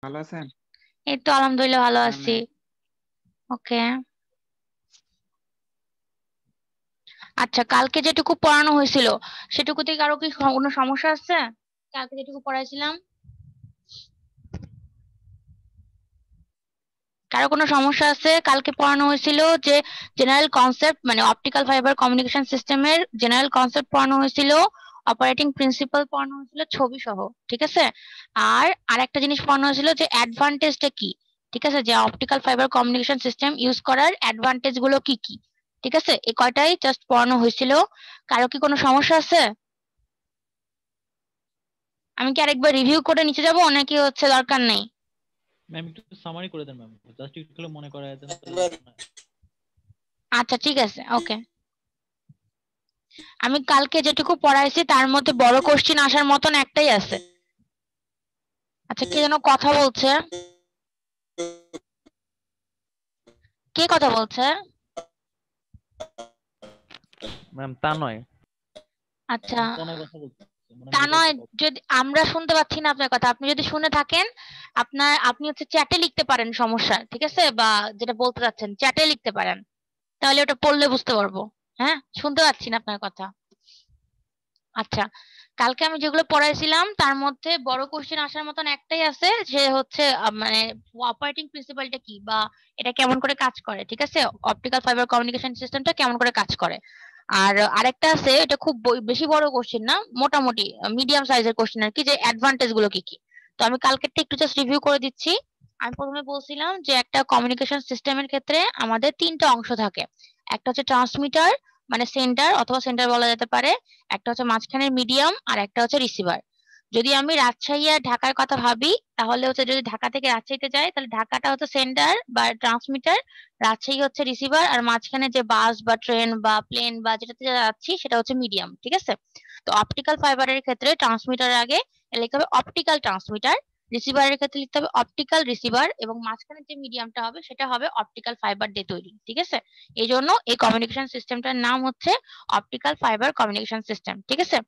ভালো আছেন? এই তো আলহামদুলিল্লাহ ভালো হ্যাঁ আছি। ম্যাম। ওকে। আচ্ছা, কালকে যেটুকু পড়ানো হয়েছিল সেটুকুতে কারো কি কোনো সমস্যা আছে? কালকে যেটুকু পড়াইছিলাম কারো কোনো সমস্যা আছে? কালকে পড়ানো হয়েছিল যে জেনারেল কনসেপ্ট, মানে অপটিক্যাল ফাইবার কমিউনিকেশন সিস্টেমের জেনারেল কনসেপ্ট পড়ানো হয়েছিল, অপারেটিং প্রিন্সিপাল পড়ানো হয়েছিল ছবি সহ, ঠিক আছে? আর আরেকটা জিনিস পড়ানো হয়েছিল যে অ্যাডভান্টেজটা কি, ঠিক আছে? যে optical fibre communication system use করার অ্যাডভান্টেজ গুলো কি কি, ঠিক আছে? এই কয়টাই জাস্ট পড়ানো হয়েছিল। কারো কি কোনো সমস্যা আছে? আমি কি আরেকবার রিভিউ করে নিচে যাবো নাকি হচ্ছে দরকার নেই? ম্যাম একটু সামারি করে দেন ম্যাম, জাস্ট একটু খালি মনে করায় দেন তাহলে একবার মনে হয়। আচ্ছা ঠিক আছে, ওকে। আমি কালকে যেটুকু পড়াইছি তার মধ্যে বড় কোশ্চিন আসার মতন একটাই আছে। আচ্ছা, কে যেন কথা বলছে? কে কথা বলছে? ম্যাম তা নয়, আচ্ছা, ফোনে কথা বলতে মানে তা নেটওয়ার্কে নয়। প্রবলেম। যদি আমরা শুনতে পাচ্ছি না আপনার কথা, আপনি যদি শুনে থাকেন আপনি হচ্ছে চ্যাটে লিখতে পারেন, সমস্যা, ঠিক আছে? বা যেটা বলতে চাচ্ছেন চ্যাটে লিখতে পারেন, তাহলে ওটা পড়লে বুঝতে পারবো। হ্যাঁ, শুনতে পাচ্ছি না আপনার কথা। আচ্ছা, কালকে আমি যেগুলো পড়াইছিলাম তার মধ্যে বড় কোশ্চেন আসার মতন একটাই আছে, যে হচ্ছে মানে অপারেটিং প্রিন্সিপালটা কি বা এটা কেমন করে কাজ করে, ঠিক আছে? অপটিক্যাল ফাইবার কমিউনিকেশন সিস্টেমটা কেমন করে কাজ করে। আর আরেকটা আছে, এটা খুব বেশি বড় কোশ্চেন না, মোটামুটি মিডিয়াম সাইজের কোশ্চেন আর কি, যে অ্যাডভান্টেজ গুলো কি কি। তো আমি কালকেরটা একটু জাস্ট রিভিউ করে দিচ্ছি। আমি প্রথমে বলছিলাম যে একটা কমিউনিকেশন সিস্টেমের ক্ষেত্রে আমাদের তিনটা অংশ থাকে। একটা হচ্ছে ট্রান্সমিটার, মানে সেন্টার অথবা সেন্টার বলা যেতে পারে। একটা হচ্ছে মাঝখানের মিডিয়াম, আর একটা হচ্ছে রিসিভার। যদি আমি রাজশাহী আর ঢাকার কথা ভাবি, তাহলে হচ্ছে যদি ঢাকা থেকে রাজশাহীতে যাই তাহলে ঢাকাটা হচ্ছে সেন্টার বা ট্রান্সমিটার, রাজশাহী হচ্ছে রিসিভার, আর মাঝখানে যে বাস বা ট্রেন বা প্লেন বা যেটাতে যাচ্ছি সেটা হচ্ছে মিডিয়াম, ঠিক আছে? তো অপটিক্যাল ফাইবারের ক্ষেত্রে ট্রান্সমিটারের আগে লিখতে হবে অপটিক্যাল ট্রান্সমিটার, রিসিভারের ক্ষেত্রে লিখতে হবে অপটিক্যাল রিসিভার, এবং মাঝখানে যে মিডিয়ামটা হবে সেটা হবে অপটিক্যাল ফাইবার দিয়ে তৈরি, ঠিক আছে? এই জন্য এই কমিউনিকেশন সিস্টেমটার নাম হচ্ছে অপটিক্যাল ফাইবার কমিউনিকেশন সিস্টেম, ঠিক আছে?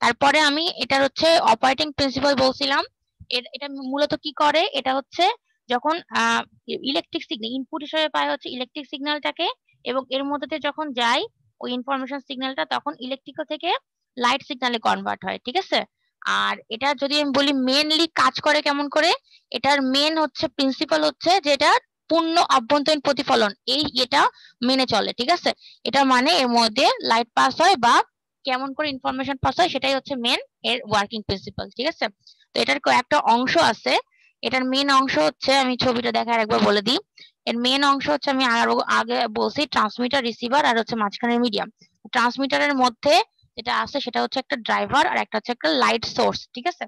তারপরে আমি এটার হচ্ছে অপারেটিং প্রিন্সিপাল বলছিলাম। এটা মূলত কি করে, এটা হচ্ছে যখন ইলেকট্রিক সিগন্যাল ইনপুট হিসেবে পায় হচ্ছে ইলেকট্রিক সিগন্যালটাকে, এবং এর মধ্যে দিয়ে যখন যায় ওই ইনফরমেশন সিগন্যালটা তখন ইলেকট্রিক্যাল থেকে লাইট সিগন্যালে কনভার্ট হয়, ঠিক আছে? আর এটা যদি আমি বলি মেনলি কাজ করে কেমন করে, এটার মেন হচ্ছে প্রিন্সিপাল হচ্ছে যে এটা পূর্ণ অভ্যন্তরীণ প্রতিফলন, এটা মেনে চলে, ঠিক আছে? এটা মানে এর মধ্যে লাইট পাস হয় বা কেমন করে ইনফরমেশন পাস হয় সেটাই হচ্ছে মেন এর ওয়ার্কিং প্রিন্সিপাল, ঠিক আছে? তো এটার কয়েকটা অংশ আছে। এটার মেন অংশ হচ্ছে, আমি ছবিটা দেখার একবার বলে দিই। এর মেন অংশ হচ্ছে, আমি আরো আগে বলছি, ট্রান্সমিটার, রিসিভার আর হচ্ছে মাঝখানের মিডিয়াম। ট্রান্সমিটারের মধ্যে যেটা আছে সেটা হচ্ছে একটা ড্রাইভার আর একটা হচ্ছে একটা লাইট সোর্স, ঠিক আছে?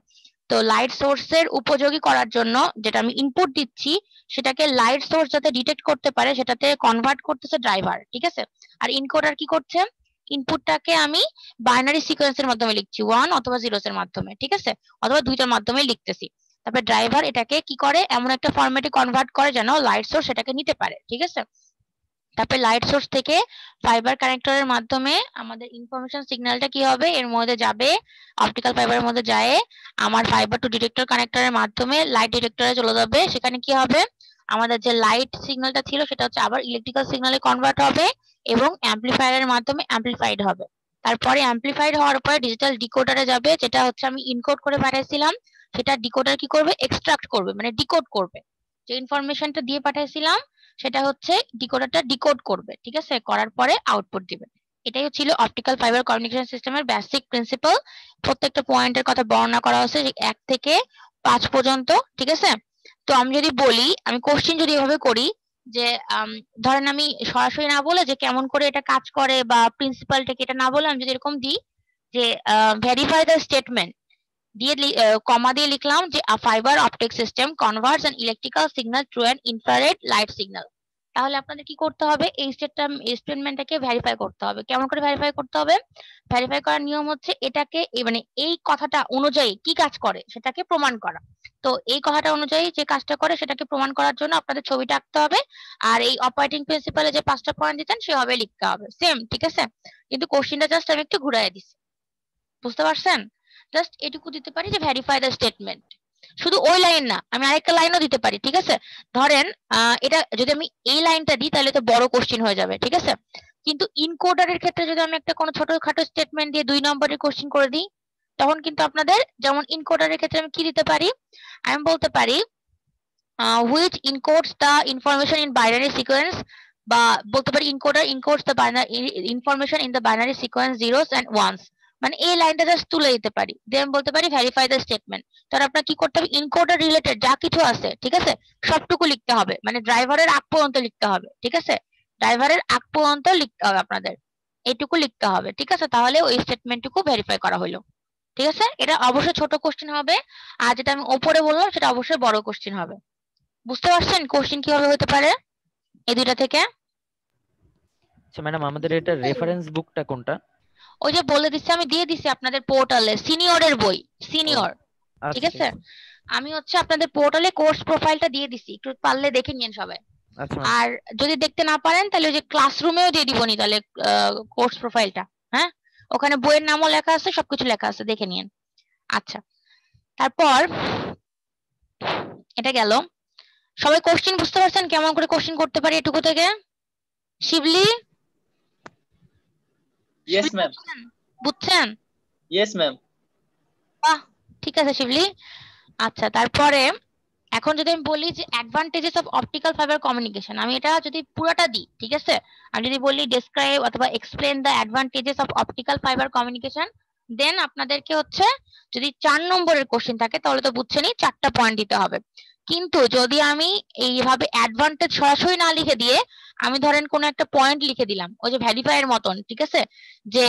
তো লাইট সোর্সের উপযোগী করার জন্য যেটা আমি ইনপুট দিচ্ছি সেটাকে লাইট সোর্স যাতে ডিটেক্ট করতে পারে সেটাতে কনভার্ট করতেছে ড্রাইভার, ঠিক আছে? আর ইনকোডার কি করছে, ইনপুটটাকে আমি বাইনারি সিকোয়েন্সের মাধ্যমে লিখছি, ওয়ান অথবা জিরোস এর মাধ্যমে, ঠিক আছে? অথবা দুইটার মাধ্যমে লিখতেছি। তারপরে ড্রাইভার এটাকে কি করে, এমন একটা ফরম্যাটে কনভার্ট করে যেন লাইট সোর্স সেটাকে নিতে পারে, ঠিক আছে? তারপরে লাইট সোর্স থেকে ফাইবার কানেক্টরের মাধ্যমে আমাদের ইনফরমেশন সিগন্যালটা কি হবে, এর মধ্যে যাবে, অপটিক্যাল ফাইবারের মধ্যে যায়, আমার ফাইবার টু ডিটেক্টর কানেক্টরের মাধ্যমে লাইট ডিটেক্টরে চলে যাবে। সেখানে কি হবে, আমাদের যে লাইট সিগন্যালটা ছিল সেটা হচ্ছে আবার ইলেকট্রিক্যাল সিগন্যালে কনভার্ট হবে এবং অ্যাম্পলিফায়ারের মাধ্যমে অ্যাম্পলিফাইড হবে। তারপরে অ্যাম্পলিফাইড হওয়ার পরে ডিজিটাল ডিকোডারে যাবে, যেটা হচ্ছে আমি ইনকোড করে পাঠাইছিলাম, সেটা ডিকোডার কি করবে, এক্সট্রাক্ট করবে, মানে ডিকোড করবে। যে ইনফরমেশনটা দিয়ে পাঠাইছিলাম সেটা হচ্ছে ডিকোডারটা ডিকোড করবে, ঠিক আছে? করার পরে আউটপুট দিবে। এটাই ছিল অপটিক্যাল ফাইবার কমিউনিকেশন সিস্টেমের বেসিক প্রিন্সিপাল। প্রত্যেকটা পয়েন্টের কথা বর্ণনা করা হয়েছে 1 থেকে 5 পর্যন্ত, ঠিক আছে? তো আমি যদি বলি, আমি কোশ্চেন যদি এভাবে করি যে ধরেন আমি সরাসরি না বলে যে কেমন করে এটা কাজ করে বা প্রিন্সিপালটা কি, এটা না বলে আমি যদি এরকম দিই যে ভেরিফাই দ্য স্টেটমেন্ট দিয়ে কমা দিয়ে লিখলাম যে a fiber optic system converts an electrical signal to an infrared light signal, তাহলে আপনাদের কি করতে হবে, এই স্টেটমেন্টটাকে ভেরিফাই করতে হবে। কেমন করে ভেরিফাই করতে হবে, ভেরিফাই করার নিয়ম হচ্ছে এটাকে মানে এই কথাটা অনুযায়ী কি কাজ করে সেটাকে প্রমাণ করা। তো এই কথাটা অনুযায়ী যে কাজটা করে সেটাকে প্রমাণ করার জন্য আপনাদের ছবিটা আঁকতে হবে, আর এই অপারেটিং প্রিন্সিপালে যে 5টা পয়েন্ট দিতেন সেভাবে লিখতে হবে সেম, ঠিক আছে? কিন্তু কোশ্চেনটা জাস্ট আমি একটু ঘুরাই দিচ্ছি, বুঝতে পারছেন? জাস্ট এটুকু দিতে পারি যে ভেরিফাই দ্য স্টেটমেন্ট। শুধু ওই লাইন না, আমি আরেকটা লাইনও দিতে পারি, ঠিক আছে? ধরেন এটা যদি আমি এই লাইনটা দিই তাহলে তো বড় কোশ্চেন হয়ে যাবে, ঠিক আছে? কিন্তু ইনকোডারের ক্ষেত্রে যদি আমি একটা কোনো ছোটখাটো স্টেটমেন্ট দিয়ে 2 নম্বরের কোশ্চেন করে দিই, তখন কিন্তু আপনাদের যেমন ইনকোডারের ক্ষেত্রে আমি কি দিতে পারি, আমি বলতে পারি which encodes the information in binary sequence, বা বলতে পারি encoder encodes the binary information in the binary sequence zeros and ones, মানে এই লাইনটা জাস্ট তুলে দিতে পারি, দেন বলতে পারি ভেরিফাই দ্য স্টেটমেন্ট। তাহলে আপনার কি করতে হবে, ইনকোডার রিলেটেড যা কিছু আছে, ঠিক আছে, সবটুকু লিখতে হবে, মানে ড্রাইভারের আগ পর্যন্ত লিখতে হবে, ঠিক আছে? ড্রাইভারের আগ পর্যন্ত লিখতে হবে আপনাদের, এইটুকু লিখতে হবে, ঠিক আছে? তাহলে ওই স্টেটমেন্টটুকু ভেরিফাই করা হলো, ঠিক আছে? এটা অবশ্যই ছোট কোশ্চেন হবে, আর যেটা আমি ওপরে বললাম সেটা অবশ্যই বড় কোশ্চেন হবে। বুঝতে পারছেন কোশ্চেন কিভাবে হতে পারে এই দুইটা থেকে? আচ্ছা ম্যাডাম, আমাদের এটা রেফারেন্স বুকটা কোনটা? ওই যে বলে দিচ্ছি, আমি দিয়ে দিছি আপনাদের পোর্টালে সিনিয়রের বই, সিনিয়র, আচ্ছা ঠিক আছে? আমি হচ্ছে আপনাদের পোর্টালে কোর্স প্রোফাইলটা দিয়ে দিছি, একটু পারলে দেখে নিন সবাই। আচ্ছা আর যদি দেখতে না পারেন তাহলে ওই যে ক্লাসরুমেও দিয়ে দিবনি তাহলে কোর্স প্রোফাইলটা, হ্যাঁ? ওখানে বইয়ের নামও লেখা আছে, সবকিছু লেখা আছে, দেখে নিন। আচ্ছা, তারপর এটা গেল। সবাই কোশ্চেন বুঝতে পারছেন কেমন করে কোশ্চেন করতে পারি এটুকু থেকে? শিবলি, Yes, ma'am. বুঝছেন? Yes, ma'am. বাহ, ঠিক আছে শিবলি। আচ্ছা, তারপরে এখন যদি আমি বলি যে advantages of optical fibre communication, আমি এটা যদি পুরোটা দিই, ঠিক আছে, আমি যদি বলি ডেসক্রাইব অথবা explain the advantages of optical fibre communication, then আপনাদেরকে হচ্ছে যদি 4 নম্বরের কোশ্চেন থাকে তাহলে তো বুঝছেনই 4টা পয়েন্ট দিতে হবে। কিন্তু যদি আমি এইভাবে অ্যাডভান্টেজ সরাসরি না লিখে দিয়ে আমি ধরেন কোনো একটা পয়েন্ট লিখে দিলাম, ওই যে ভ্যারিফাই এর মতন, ঠিক আছে, যে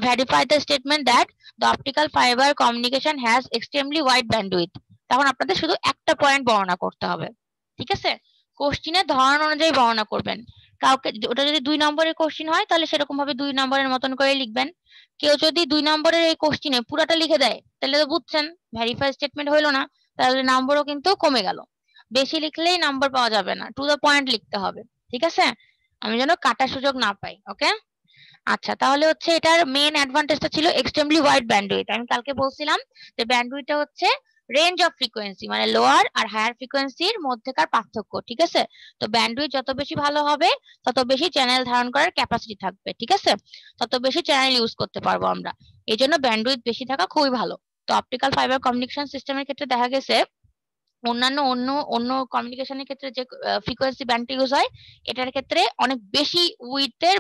verify the statement that the optical fibre communication has extremely wide bandwidth, তখন আপনাদের শুধু একটা পয়েন্ট বর্ণনা করতে হবে, ঠিক আছে? কোশ্চিনের ধরন অনুযায়ী বর্ণনা করবেন। কাউকে ওটা যদি 2 নম্বরের কোশ্চিন হয় তাহলে সেরকম ভাবে 2 নম্বরের মতন করে লিখবেন। কেউ যদি 2 নম্বরের এই কোশ্চিনে পুরাটা লিখে দেয় তাহলে তো বুঝছেন ভেরিফাই স্টেটমেন্ট হইলো না, তাহলে নাম্বারও কিন্তু কমে গেল। বেশি লিখলেই নাম্বার পাওয়া যাবে না, টু দ্য পয়েন্ট লিখতে হবে, ঠিক আছে? আমি যেন কাটার সুযোগ না পাই, ওকে? আচ্ছা, তাহলে হচ্ছে এটার মেইন অ্যাডভান্টেজটা ছিল এক্সট্রিমলি ওয়াইড ব্যান্ডউইথ। আমি কালকে বলছিলাম যে ব্যান্ডউইথটা হচ্ছে রেঞ্জ অফ ফ্রিকোয়েন্সি, মানে লোয়ার আর হায়ার ফ্রিকোয়েন্সির মধ্যেকার পার্থক্য, ঠিক আছে? তো ব্যান্ডউইথ যত বেশি ভালো হবে তত বেশি চ্যানেল ধারণ করার ক্যাপাসিটি থাকবে, ঠিক আছে? তত বেশি চ্যানেল ইউজ করতে পারবো আমরা, এই জন্য ব্যান্ডউইথ বেশি থাকা খুবই ভালো। তো অপটিক্যাল ফাইবার কমিউনিকেশন সিস্টেমের ক্ষেত্রে দেখা গেছে অন্যান্য অন্য অন্য কমিউনিকেশনের ক্ষেত্রে যে ফ্রিকোয়েন্সি ব্যান্ডটা ইউজ হয়, এটার ক্ষেত্রে অনেক বেশি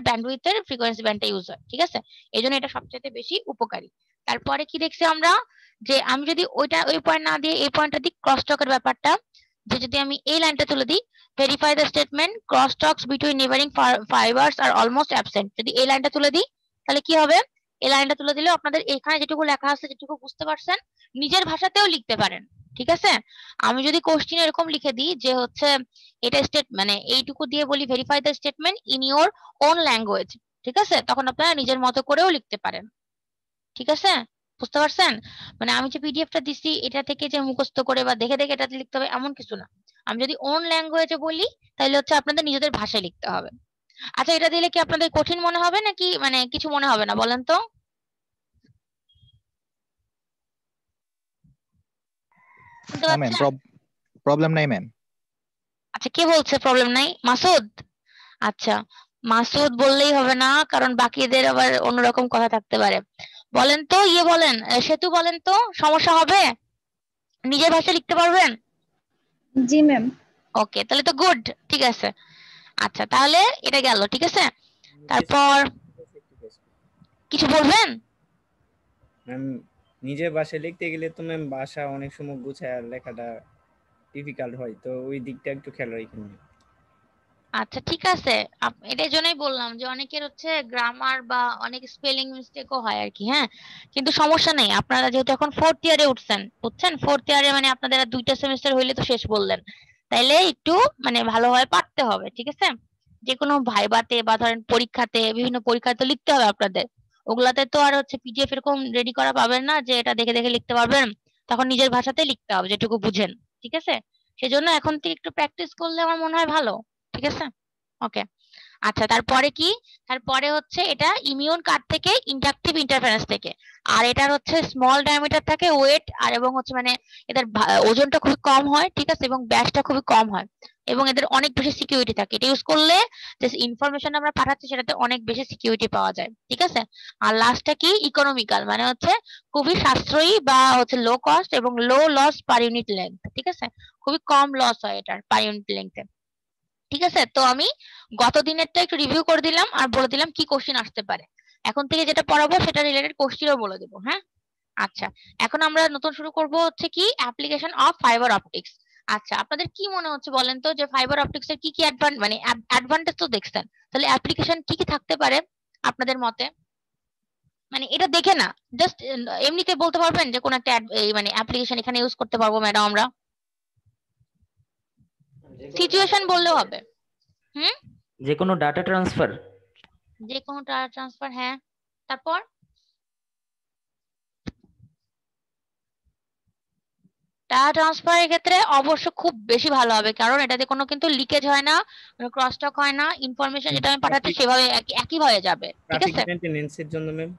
ব্যান্ডউইথের ফ্রিকোয়েন্সি ব্যান্ডটা ইউজ হয়, ঠিক আছে? এই জন্য এটা সবচেয়ে বেশি উপকারী। তারপরে কি দেখছি আমরা, যে আমি যদি ওই পয়েন্ট না দিয়ে এই পয়েন্টটা দিই, ক্রস টকের ব্যাপারটা, যে যদি আমি এই লাইনটা তুলে দিই, verify the statement cross talks between neighbouring fibres আর অলমোস্ট অ্যাবসেন্ট, যদি এই লাইনটা তুলে দিই তাহলে কি হবে, এই লাইনটা তুলে দিলেও আপনাদের এখানে যেটুকু লেখা আছে, যেটুকু বুঝতে পারছেন, নিজের ভাষাতেও লিখতে পারেন, ঠিক আছে? আমি যদি কোশ্চেন এরকম লিখে দিই যে হচ্ছে এটা মানে এইটুকু দিয়ে বলি verify the statement in your own language, ঠিক আছে, তখন আপনারা নিজের মতো করেও লিখতে পারেন, ঠিক আছে? বুঝতে পারছেন? মানে আমি যে পিডিএফটা দিচ্ছি এটা থেকে যে মুখস্থ করে বা দেখে দেখে এটাতে লিখতে হবে এমন কিছু না। আমি যদি ওন ল্যাঙ্গুয়েজে বলি তাহলে হচ্ছে আপনাদের নিজেদের ভাষায় লিখতে হবে। আচ্ছা, এটা দিলে কি আপনাদের কঠিন মনে হবে নাকি মানে কিছু মনে হবে না বলেন তো? শুনতে না ম্যাম, পাচ্ছেন? প্রবলেম নাই ম্যাম। আচ্ছা, কে বলছে প্রবলেম নাই? মাসুদ? আচ্ছা, মাসুদ বললেই হবে না, কারণ বাকিদের আবার অন্যরকম কথা থাকতে পারে। বলেন তো, বলেন, সেতু বলেন তো, সমস্যা হবে? নিজের ভাষায় লিখতে পারবেন? জি ম্যাম। ওকে, তাহলে তো গুড, ঠিক আছে। আচ্ছা, তাহলে এটা গেল, ঠিক আছে? তারপর কিছু বলবেন? ম্যাম, নিজের ভাষায় লিখতে গেলে তো ম্যাম ভাষা অনেক সময় গুছায় আর লেখাটা ডিফিকাল্ট হয়, তো ওই দিকটা একটু খেয়াল রাখেন। আচ্ছা, ঠিক আছে। এটার জন্যই বললাম যে অনেকের হচ্ছে গ্রামার বা অনেক স্পেলিং মিস্টেকও হয় আর কি, হ্যাঁ? কিন্তু সমস্যা নেই, আপনারা যেহেতু এখন 4th ইয়ারে উঠছেন, বুঝছেন? 4th ইয়ারে মানে আপনাদের আর 2টা সেমিস্টার হইলে তো শেষ বললেন, তাইলে একটু মানে ভালোভাবে পারতে হবে, ঠিক আছে? যে কোনো ভাইবাতে বা ধরেন পরীক্ষাতে, বিভিন্ন পরীক্ষাতে লিখতে হবে আপনাদের। ওগুলাতে তো আর হচ্ছে পিডিএফ এরকম রেডি করা পাবেন না যে এটা দেখে দেখে লিখতে পারবেন, তখন নিজের ভাষাতে লিখতে হবে যেটুকু বুঝেন, ঠিক আছে? সেজন্য এখন থেকে একটু প্র্যাকটিস করলে আমার মনে হয় ভালো, ঠিক আছে? ওকে, আচ্ছা, তারপরে কি? তারপরে হচ্ছে এটা ইমিউন কার্ড থেকে ইন্ডাকটিভ ইন্টারফারেন্স থেকে। আর এটার হচ্ছে স্মল ডায়ামিটার থাকে, ওয়েট আর এবং হচ্ছে মানে এদের ওজনটা খুবই কম হয়, ঠিক আছে, এবং ব্যাসটা খুবই কম হয়, এবং এদের অনেক বেশি সিকিউরিটি থাকে। এটা ইউজ করলে যে ইনফরমেশন আমরা পাঠাচ্ছি সেটাতে অনেক বেশি সিকিউরিটি পাওয়া যায়, ঠিক আছে। আর লাস্টটা কি? ইকোনমিক্যাল, মানে হচ্ছে খুবই সাশ্রয়ী বা হচ্ছে লো কস্ট এবং লো লস পার ইউনিট লেন্থ, ঠিক আছে। খুবই কম লস হয় এটার পার ইউনিট লেন্থে, ঠিক আছে। তো আমি গত দিনেরটা একটু রিভিউ করে দিলাম আর বলে দিলাম কি কোশ্চেন আসতে পারে। এখন থেকে যেটা পড়াবো সেটা রিলেটেড কোশ্চেনও বলে দেবো, হ্যাঁ। আচ্ছা, এখন আমরা নতুন শুরু করব হচ্ছে কি অ্যাপ্লিকেশন অফ ফাইবার অপটিক্স। আচ্ছা, আপনাদের কি মনে হচ্ছে বলেন তো যে ফাইবার অপটিক্স এর কি কি অ্যাডভান্টেজ তো দেখছেন, তাহলে অ্যাপ্লিকেশন কি কি থাকতে পারে আপনাদের মতে? মানে এটা দেখে না, জাস্ট এমনিতে বলতে পারবেন যে কোন একটা মানে অ্যাপ্লিকেশন এখানে ইউজ করতে পারবো ম্যাডাম আমরা? সিচুয়েশন বললেও হবে। হুম, যে কোনো ডাটা ট্রান্সফার। যে কোনো টাকা ট্রান্সফার, হ্যাঁ। তারপর টাকা ট্রান্সফারের ক্ষেত্রে অবশ্য খুব বেশি ভালো হবে, কারণ এটাতে কোনো কিন্তু লিকেজ হয় না, কোনো ক্রস টক হয় না, ইনফরমেশন যেটা আমি পাঠাচ্ছি সেভাবে একই হয়ে যাবে, ঠিক ট্রাফিক আছে। মেইনটেনেন্সের জন্য ম্যাম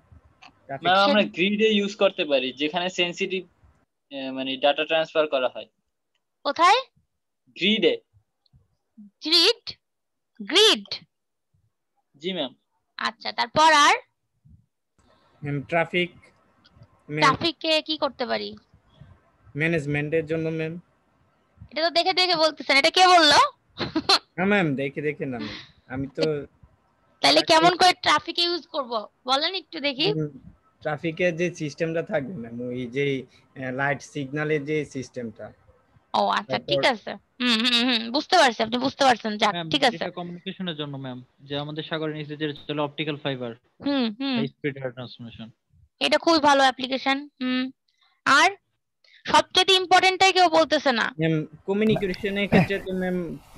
ট্রাফিক ম্যাম আমরা গ্রিডে ইউজ করতে পারি যেখানে সেনসিটিভ মানে ডাটা ট্রান্সফার করা হয়। কোথায়? গ্রিডে। গ্রিড? গ্রিড? জি ম্যাম। আচ্ছা, তারপর আর ম্যাম ট্রাফিক ট্রাফিককে কি করতে পারি? ম্যানেজমেন্টের জন্য ম্যাম। এটা তো দেখে দেখে বলতেছেন, এটা কে বললো? না ম্যাম দেখে দেখে না ম্যাম, আমি তো তাহলে কেমন করে ট্রাফিকে ইউজ করব বলেন একটু দেখি। ট্রাফিকের যে সিস্টেমটা থাকবে ম্যাম, ওই যে লাইট সিগন্যালের যে সিস্টেমটা। ও আচ্ছা, ঠিক আছে। বুঝতে পারছি, আপনি বুঝতে পারছেন, যাক ম্যাম ঠিক আছে। ডেটা কমিউনিকেশনের জন্য ম্যাম, যে আমাদের সাগরের নিচে যে চলে অপটিক্যাল ফাইবার, হুম হুম হাই স্পিড ডেটা ট্রান্সমিশন। এটা খুবই ভালো অ্যাপ্লিকেশন। আর সবচেয়ে ইম্পর্টেন্টটাই কেউ বলতেছে না। ম্যাম কমিউনিকেশনের ক্ষেত্রে তো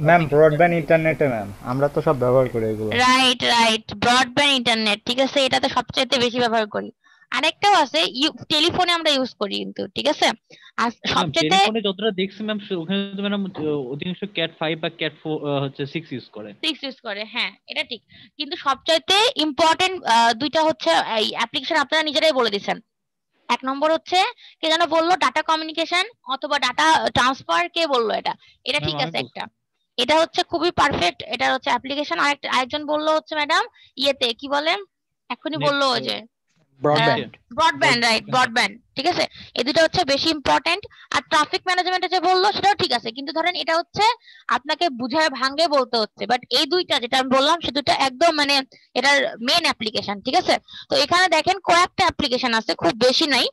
ম্যাম ব্রডব্যান্ড ইন্টারনেটে ম্যাম আমরা তো সব ব্যবহার করি এগুলো। রাইট রাইট, ব্রডব্যান্ড ইন্টারনেট, ঠিক আছে, এটা তো সবচেয়ে বেশি ব্যবহার করি। আরেকটাও আছে, টেলিফোনে আমরা ইউজ করি কিন্তু, ঠিক আছে। আর সবচেয়ে টেলিফোনে যতটা দেখছি ম্যাম ওখানে তো ম্যাডাম অধিকাংশ ক্যাট 5 বা ক্যাট 4 হচ্ছে 6 ইউজ করে। 6 ইউজ করে, হ্যাঁ এটা ঠিক। কিন্তু সবচাইতে ইম্পর্টেন্ট দুইটা হচ্ছে এই অ্যাপ্লিকেশন আপনারা নিজেরাই বলে দিচ্ছেন। এক নম্বর হচ্ছে কে যেন বললো ডাটা কমিউনিকেশন অথবা ডাটা ট্রান্সফার, কে বললো এটা? এটা ঠিক আছে একটা, এটা হচ্ছে খুবই পারফেক্ট, এটা হচ্ছে অ্যাপ্লিকেশন। আরেকজন বললো হচ্ছে ম্যাডাম ইয়েতে কি বলে, এখনই বললো ওই যে ব্রডব্যান্ড, রাইট, ব্রডব্যান্ড, ঠিক আছে। এই দুটো হচ্ছে বেশি ইম্পর্টেন্ট। আর ট্রাফিক ম্যানেজমেন্ট যে বললো সেটাও ঠিক আছে, কিন্তু ধরেন এটা হচ্ছে আপনাকে বুঝায় ভাঙে বলতে হচ্ছে, বাট এই দুইটা যেটা আমি বললাম সে দুটো একদম মানে এটার মেন অ্যাপ্লিকেশন, ঠিক আছে। তো এখানে দেখেন কয়েকটা অ্যাপ্লিকেশন আছে, খুব বেশি নাই।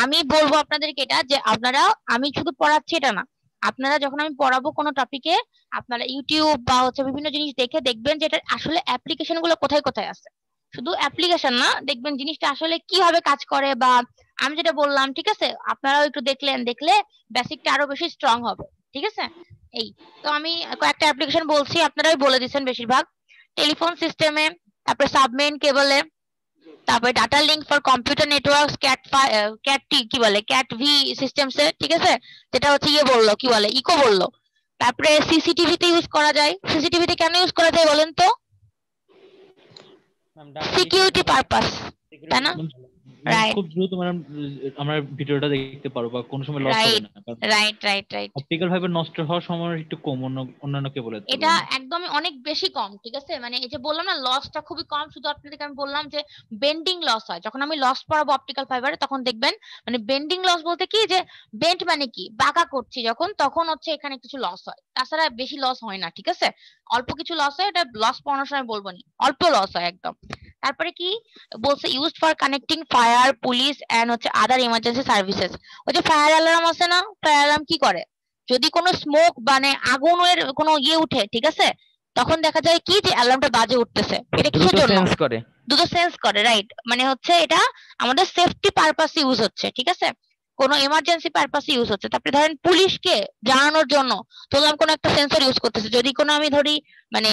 আমি বলবো আপনাদেরকে এটা যে আপনারা, আমি শুধু পড়াচ্ছি এটা না, আপনারা যখন আমি পড়াবো কোনো টপিকে আপনারা ইউটিউব বা হচ্ছে বিভিন্ন জিনিস দেখে দেখবেন যে এটা আসলে অ্যাপ্লিকেশন গুলো কোথায় কোথায় আছে। শুধু অ্যাপ্লিকেশন না, দেখবেন জিনিসটা আসলে কিভাবে কাজ করে, বা আমি যেটা বললাম, ঠিক আছে, আপনারাও একটু দেখলে বেসিকটা আরো বেশি স্ট্রং হবে, ঠিক আছে। এই তো আমি কয়েকটা অ্যাপ্লিকেশন বলছি, আপনারাই বলে দিচ্ছেন বেশিরভাগ। টেলিফোন সিস্টেমে, তারপরে সাবমেইন কেবলে, তারপরে data link for computer networks, cat কি বলে, ক্যাট ভি সিস্টেমস এ, ঠিক আছে, যেটা হচ্ছে ইয়ে বললো কি বলে, ইকো বললো। তারপরে সিসিটিভিতে ইউজ করা যায়। সিসিটিভিতে কেন ইউজ করা যায় বলেন তো? সিকিউরিটি পারপাস, তাই না? রাইট খুব দ্রুত ম্যাডাম আমরা ভিডিওটা দেখতে পারবো বা কোনো সময় লস হবে না, কারণ right right right, optical fibre নষ্ট হওয়ার সময় একটু কম, অন্যান্যকে বলে দিতে এটা বলবেন। একদমই অনেক বেশি কম, ঠিক আছে। মানে এই যে বললাম না লসটা খুবই কম, শুধু আপনাদেরকে আমি বললাম যে বেন্ডিং লস হয় যখন আমি লস পড়াবো অপটিক্যাল ফাইবারে, তখন দেখবেন মানে বেন্ডিং লস বলতে কি, যে বেন্ড মানে কি বাঁকা করছি যখন, তখন হচ্ছে এখানে কিছু লস হয়, তাছাড়া বেশি লস হয় না, ঠিক আছে। অল্প কিছু লস হয়, এটা লস পড়ানোর সময় বলবো নি, অল্প লস হয় একদম। তারপরে কি বলছে, used for connecting fire, police and হচ্ছে আদার ইমার্জেন্সি সার্ভিসেস। ওই যে ফায়ার অ্যালার্ম আছে না, ফায়ার অ্যালার্ম কি করে, যদি কোনো স্মোক মানে আগুনের কোনো ইয়ে উঠে, ঠিক আছে, তখন দেখা যায় কি যে অ্যালার্মটা বাজে উঠতেছে। এটা কিসের জন্য? সেন্স করে, দ্রুত সেন্স করে, রাইট। মানে হচ্ছে এটা আমাদের সেফটি পারপাস ইউজ হচ্ছে, ঠিক আছে, কোনো এমার্জেন্সি পারপাস ইউজ হচ্ছে। তারপরে ধরেন পুলিশকে জানানোর জন্য ধরলাম কোনো একটা সেন্সর ইউজ করতেছে, যদি কোনো আমি ধরি মানে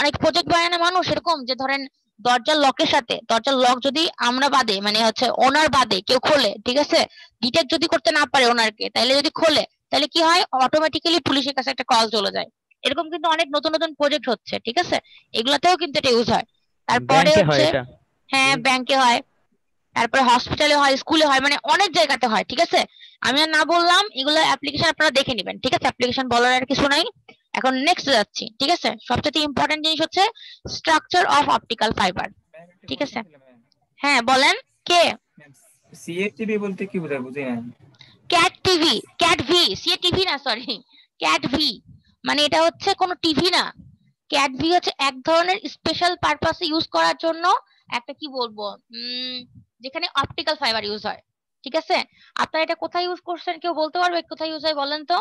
অনেক প্রজেক্ট বানায় না মানুষ এরকম, যে ধরেন দরজার লকের সাথে দরজার লক যদি আমরা বাদে মানে হচ্ছে ওনার বাদে কেউ খোলে, ঠিক আছে, ডিটেক্ট যদি করতে না পারে ওনারকে, তাহলে যদি খোলে তাহলে কি হয়, অটোমেটিক্যালি পুলিশের কাছে একটা কল চলে যায়, এরকম কিন্তু অনেক নতুন নতুন প্রজেক্ট হচ্ছে, ঠিক আছে? এগুলাতেও কিন্তু এটা ইউজ হয়। তারপরে ব্যাংকে হয় হচ্ছে এটা। হ্যাঁ ব্যাংকে হয়, তারপরে হসপিটালে হয়, স্কুলে হয়, মানে অনেক জায়গাতে হয়, ঠিক আছে? আমি আর না বললাম, এগুলো অ্যাপ্লিকেশন আপনারা দেখে নেবেন, ঠিক আছে? অ্যাপ্লিকেশন বলার আর কিছু নাই। এখন নেক্সট যাচ্ছি, ঠিক আছে? সবচেয়ে ইম্পর্টেন্ট জিনিস হচ্ছে স্ট্রাকচার অফ অপটিক্যাল ফাইবার, ঠিক আছে? হ্যাঁ বলেন, কে? সিএটিভি বলতে কি বোঝায়, বুঝি না। Cat TV, cat V, C TV না, সরি, ক্যাট ভি, মানে এটা হচ্ছে কোনো টিভি না। ক্যাট ভি হচ্ছে এক ধরনের স্পেশাল পারপাসে ইউজ করার জন্য একটা, কি বলবো, যেখানে অপটিক্যাল ফাইবার ইউজ হয়, ঠিক আছে? আপনারা এটা কোথায় ইউজ করছেন, কেউ বলতে পারবে কোথায় ইউজ হয় বলেন তো?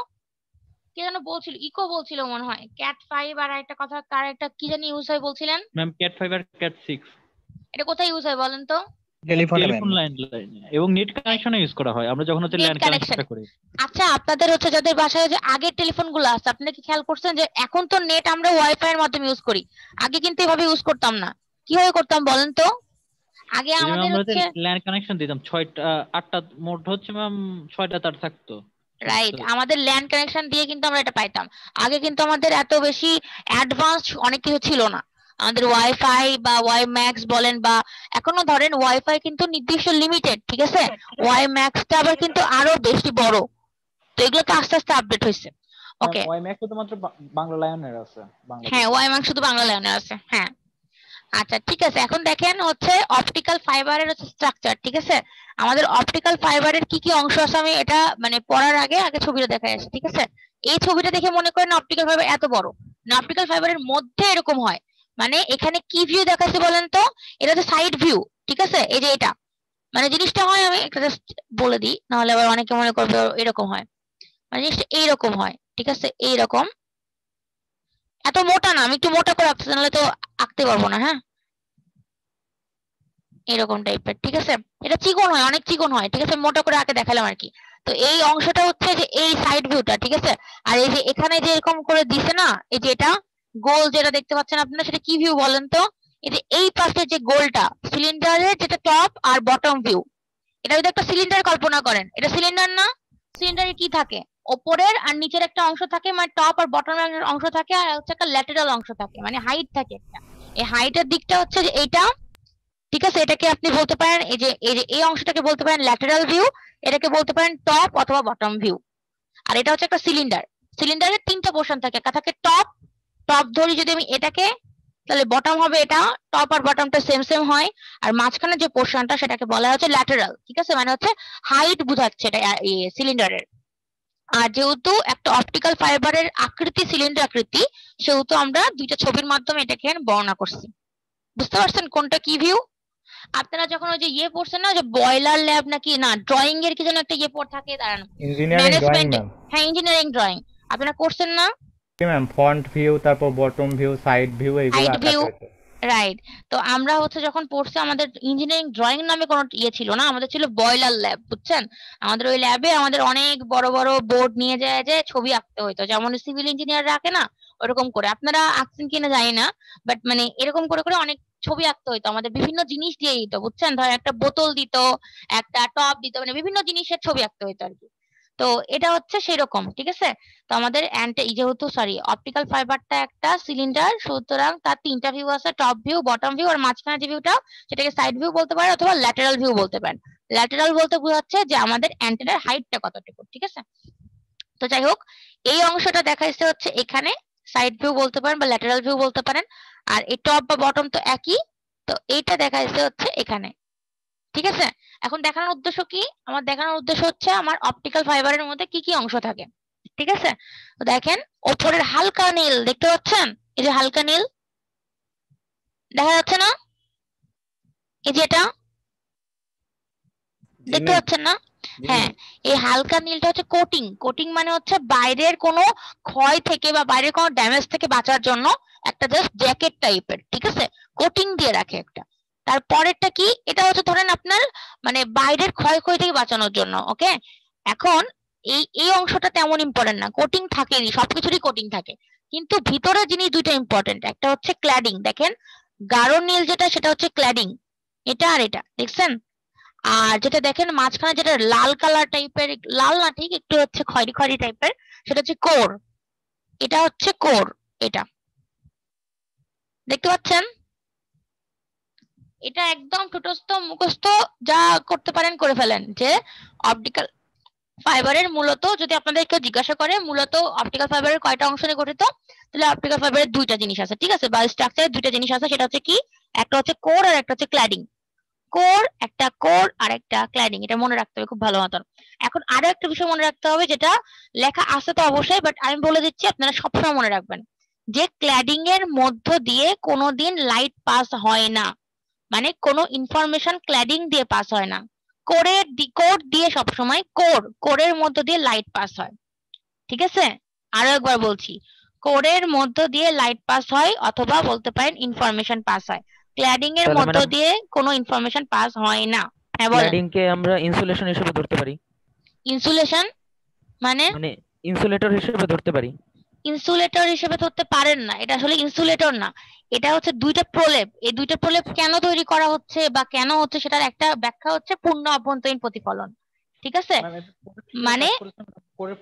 কে যেন বলছিল, ইকো বলছিল মনে হয়, ক্যাট 5 আর একটা কথা কার একটা কি জানি ইউজ হয় বলছিলেন, ম্যাম ক্যাট 5 আর ক্যাট 6 এটা কোথায় ইউজ হয় বলেন তো? টেলিফোন লাইন এবং নেট কানেকশনে ইউজ করা হয়, আমরা যখন হচ্ছে নেট ল্যান্ড কানেকশন। কানেকশনটা করি। আচ্ছা আপনাদের হচ্ছে যাদের বাসায় যে আগের টেলিফোন গুলো আছে, আপনারা কি খেয়াল করছেন যে এখন তো নেট আমরা ওয়াইফাই এর মাধ্যমে ইউজ করি, আগে কিন্তু এভাবে ইউজ করতাম না। কিভাবে করতাম বলেন তো? আগে এই যে আমাদের আমরা হচ্ছে ল্যান্ড কানেকশন দিতাম 8টা মোড হচ্ছে ম্যাম, 6টা তার থাকতো। রাইট, আমাদের ল্যান্ড কানেকশন দিয়ে কিন্তু আমরা এটা পাইতাম। আগে কিন্তু আমাদের এত বেশি অ্যাডভান্স অনেক কিছু ছিল না। আমাদের ওয়াইফাই বা ওয়াই ম্যাক্স বলেন, বা এখনো ধরেন ওয়াইফাই কিন্তু নির্দিষ্ট লিমিটেড, ঠিক আছে? ওয়াই ম্যাক্সটা আবার কিন্তু আরো বেশি বড়। তো এগুলো তো আস্তে আস্তে আপডেট হয়েছে। ওকে, ওয়াই ম্যাক্স শুধুমাত্র বাংলা লায়নের আছে, হ্যাঁ ওয়াই ম্যাক্স শুধু বাংলা লাইনে আছে, হ্যাঁ। আচ্ছা ঠিক আছে, এখন দেখেন হচ্ছে অপটিক্যাল ফাইবারের হচ্ছে স্ট্রাকচার, ঠিক আছে? আমাদের অপটিক্যাল ফাইবারের কি কি অংশ আছে আমি এটা মানে পড়ার আগে আগে ছবিটা দেখাই আসি, ঠিক আছে? এই ছবিটা দেখে মনে করেন অপটিক্যাল ফাইবার এত বড় না, অপটিক্যাল ফাইবারের মধ্যে এরকম হয়। মানে এখানে কি ভিউ দেখাচ্ছে বলেন তো? এটা হচ্ছে সাইড ভিউ, ঠিক আছে? এই যে এটা মানে জিনিসটা হয়, আমি একটা জাস্ট বলে দিই, নাহলে আবার অনেকে মনে করবে এরকম হয়, মানে জিনিসটা এইরকম হয়, ঠিক আছে? এইরকম, এত মোটা না, আমি একটু মোটা করে আঁকছি নাহলে তো আঁকতে পারবো না, হ্যাঁ? এরকম টাইপের, ঠিক আছে? এটা চিকন হয়, অনেক চিকন হয়, ঠিক আছে? মোটা করে আঁকে দেখালাম আর কি। তো এই অংশটা হচ্ছে যে এই সাইড ভিউটা, ঠিক আছে? আর এই যে এখানে যে এরকম করে দিছে না, এই যে এটা গোল যেটা দেখতে পাচ্ছেন আপনারা, সেটা কি ভিউ বলেন তো? এই যে এই পাশে যে গোলটা, সিলিন্ডারের যেটা টপ আর বটম ভিউ, এটা যদি একটা সিলিন্ডার কল্পনা করেন, এটা সিলিন্ডার না? সিলিন্ডারে কি থাকে? ওপরের আর নিচের একটা অংশ থাকে, মানে টপ আর বটমের অংশ থাকে, আর হচ্ছে একটা ল্যাটেরাল অংশ থাকে, মানে হাইট থাকে একটা। এই হাইটের দিকটা হচ্ছে যে এইটা, ঠিক আছে? এটাকে আপনি বলতে পারেন এই অংশটাকে বলতে পারেন ল্যাটেরাল ভিউ, এটাকে বলতে পারেন টপ অথবা বটম ভিউ। আর এটা হচ্ছে একটা সিলিন্ডার, সিলিন্ডারের তিনটা পোর্শন থাকে, একটা থাকে টপ, টপ ধরি যদি আমি এটাকে, তাহলে বটম হবে এটা, টপ আর বটমটা সেম সেম হয়, আর মাঝখানে যে পোর্শনটা সেটাকে বলা হচ্ছে ল্যাটেরাল, ঠিক আছে? মানে হচ্ছে হাইট বোঝাচ্ছে এটা সিলিন্ডারের। আর যেহেতু একটা অপটিক্যাল ফাইবারের আকৃতি সিলিন্ডার আকৃতি, সেহেতু আমরা দুইটা ছবির মাধ্যমে এটাকে বর্ণনা করছি। বুঝতে পারছেন কোনটা কি ভিউ? আপনারা যখন ওই যে পড়ছেন না, যে বয়লার ল্যাব নাকি না ড্রয়িং এর কি যেন একটা পড় থাকে, দাঁড়ান, ইঞ্জিনিয়ারিং ড্রয়িং ম্যানেজমেন্ট, ম্যাম। হ্যাঁ ইঞ্জিনিয়ারিং ড্রয়িং আপনারা করছেন না? জি ম্যাম, ফন্ট ভিউ, তারপর বটম ভিউ, সাইড ভিউ, এইগুলো হাইট আঁকা ভিউ, হয়েছে। রাইট। তো আমরা হচ্ছে যখন পড়ছি, আমাদের ইঞ্জিনিয়ারিং ড্রয়িং নামে কোনো ছিল না, আমাদের ছিল বয়লার ল্যাব, বুঝছেন? আমাদের ওই ল্যাবে আমাদের অনেক বড় বড় বোর্ড নিয়ে যায় যে ছবি আঁকতে হইতো, যেমন সিভিল ইঞ্জিনিয়াররা আঁকে না, ওরকম করে। আপনারা আঁকছেন কিনা জানি না, বাট মানে এরকম করে করে অনেক ছবি আঁকতে হইতো আমাদের, বিভিন্ন জিনিস দিয়ে দিত, বুঝছেন? ধর একটা বোতল দিত, একটা টপ দিত, মানে বিভিন্ন জিনিসের ছবি আঁকতে হইতো আর কি। তো এটা হচ্ছে সেরকম, ঠিক আছে? তো আমাদের যেহেতু সরি অপটিক্যাল ফাইবারটা একটা সিলিন্ডার, সুতরাং তার তিনটা ভিউ আছে, টপ ভিউ, বটম ভিউ, আর মাঝখানে যে ভিউটা সেটাকে সাইড ভিউ বলতে পারেন অথবা ল্যাটেরাল ভিউ বলতে পারেন। ল্যাটেরাল বলতে বোঝাচ্ছে যে আমাদের অ্যান্টেনার হাইটটা কতটুকু, ঠিক আছে? তো যাই হোক, এই অংশটা দেখাইছে হচ্ছে এখানে, সাইড ভিউ বলতে পারেন বা ল্যাটেরাল ভিউ বলতে পারেন। আর এই টপ বা বটম তো একই, তো এইটা দেখাইছে হচ্ছে এখানে, ঠিক আছে? এখন দেখানোর উদ্দেশ্য কি? আমার দেখানোর উদ্দেশ্য হচ্ছে আমার অপটিক্যাল ফাইবারের মধ্যে কি কি অংশ থাকে, ঠিক আছে? তো দেখেন ওপরের হালকা নীল দেখতে পাচ্ছেন, এই যে হালকা নীল দেখা যাচ্ছে না, এই যে এটা জি দেখতে ম্যাম। পাচ্ছেন না? জি হ্যাঁ, ম্যাম। এই হালকা নীলটা হচ্ছে কোটিং। কোটিং মানে হচ্ছে বাইরের কোনো ক্ষয় থেকে বা বাইরের কোনো ড্যামেজ থেকে বাঁচার জন্য একটা জাস্ট জ্যাকেট টাইপের, ঠিক আছে? কোটিং দিয়ে রাখে একটা। তারপরেরটা কি? এটা হচ্ছে ধরেন আপনার মানে বাইরের ক্ষয়ক্ষতি থেকে বাঁচানোর জন্য, ওকে? এখন এই অংশটা তেমন ইম্পর্টেন্ট না, কোটিং থাকেনি, সবকিছুরই কোটিং থাকে, কিন্তু ভিতরে জিনিস দুইটা ইম্পর্টেন্ট, একটা হচ্ছে ক্ল্যাডিং, দেখেন গাঢ় নীল যেটা সেটা হচ্ছে ক্ল্যাডিং, এটা আর এটা দেখছেন? আর যেটা দেখেন মাঝখানে যেটা লাল কালার টাইপের, লাল না ঠিক, একটু হচ্ছে খয়েরি খয়েরি টাইপের, সেটা হচ্ছে কোর, এটা হচ্ছে কোর, এটা দেখতে পাচ্ছেন? এটা একদম ঠোঁটস্থ মুখস্থ যা করতে পারেন করে ফেলেন যে অপটিক্যাল ফাইবারের মূলত, যদি আপনাদের কেউ জিজ্ঞাসা করে মূলত অপটিক্যাল ফাইবারের কয়টা অংশ নিয়ে গঠিত, তাহলে অপটিক্যাল ফাইবারের দুইটা জিনিস আছে, ঠিক আছে, বা স্ট্রাকচারের দুইটা জিনিস আছে। সেটা হচ্ছে কি, একটা হচ্ছে কোর আর একটা হচ্ছে ক্ল্যাডিং। কোর একটা, কোর আর একটা ক্ল্যাডিং, এটা মনে রাখতে হবে খুব ভালো মতন। এখন আরো একটা বিষয় মনে রাখতে হবে, যেটা লেখা আছে তো অবশ্যই, বাট আমি বলে দিচ্ছি আপনারা সবসময় মনে রাখবেন, যে ক্ল্যাডিং এর মধ্য দিয়ে কোনোদিন লাইট পাস হয় না, মানে কোনো ইনফরমেশন ক্ল্যাডিং দিয়ে পাস হয় না। কোর দিয়ে সবসময় কোরের মধ্য দিয়ে লাইট পাস হয়, ঠিক আছে? আরো একবার বলছি, কোরের মধ্য দিয়ে লাইট পাস হয় অথবা বলতে পারেন ইনফরমেশন পাস হয়। ক্ল্যাডিং এর তাহলে মধ্য ম্যাডাম দিয়ে কোনো ইনফরমেশন পাস হয় না। হ্যাঁ বলেন। ক্ল্যাডিং কে আমরা ইনসুলেশন হিসেবে ধরতে পারি, ইনসুলেশন মানে মানে ইনসুলেটর হিসেবে ধরতে পারি। ইনসুলেটর হিসেবে ধরতে পারেন না, এটা আসলে ইনসুলেটর না, এটা হচ্ছে দুইটা প্রলেপ। এই দুইটা প্রলেপ কেন তৈরি করা হচ্ছে বা কেন হচ্ছে সেটার একটা ব্যাখ্যা হচ্ছে পূর্ণ অভ্যন্তরীণ প্রতিফলন, ঠিক আছে? মানে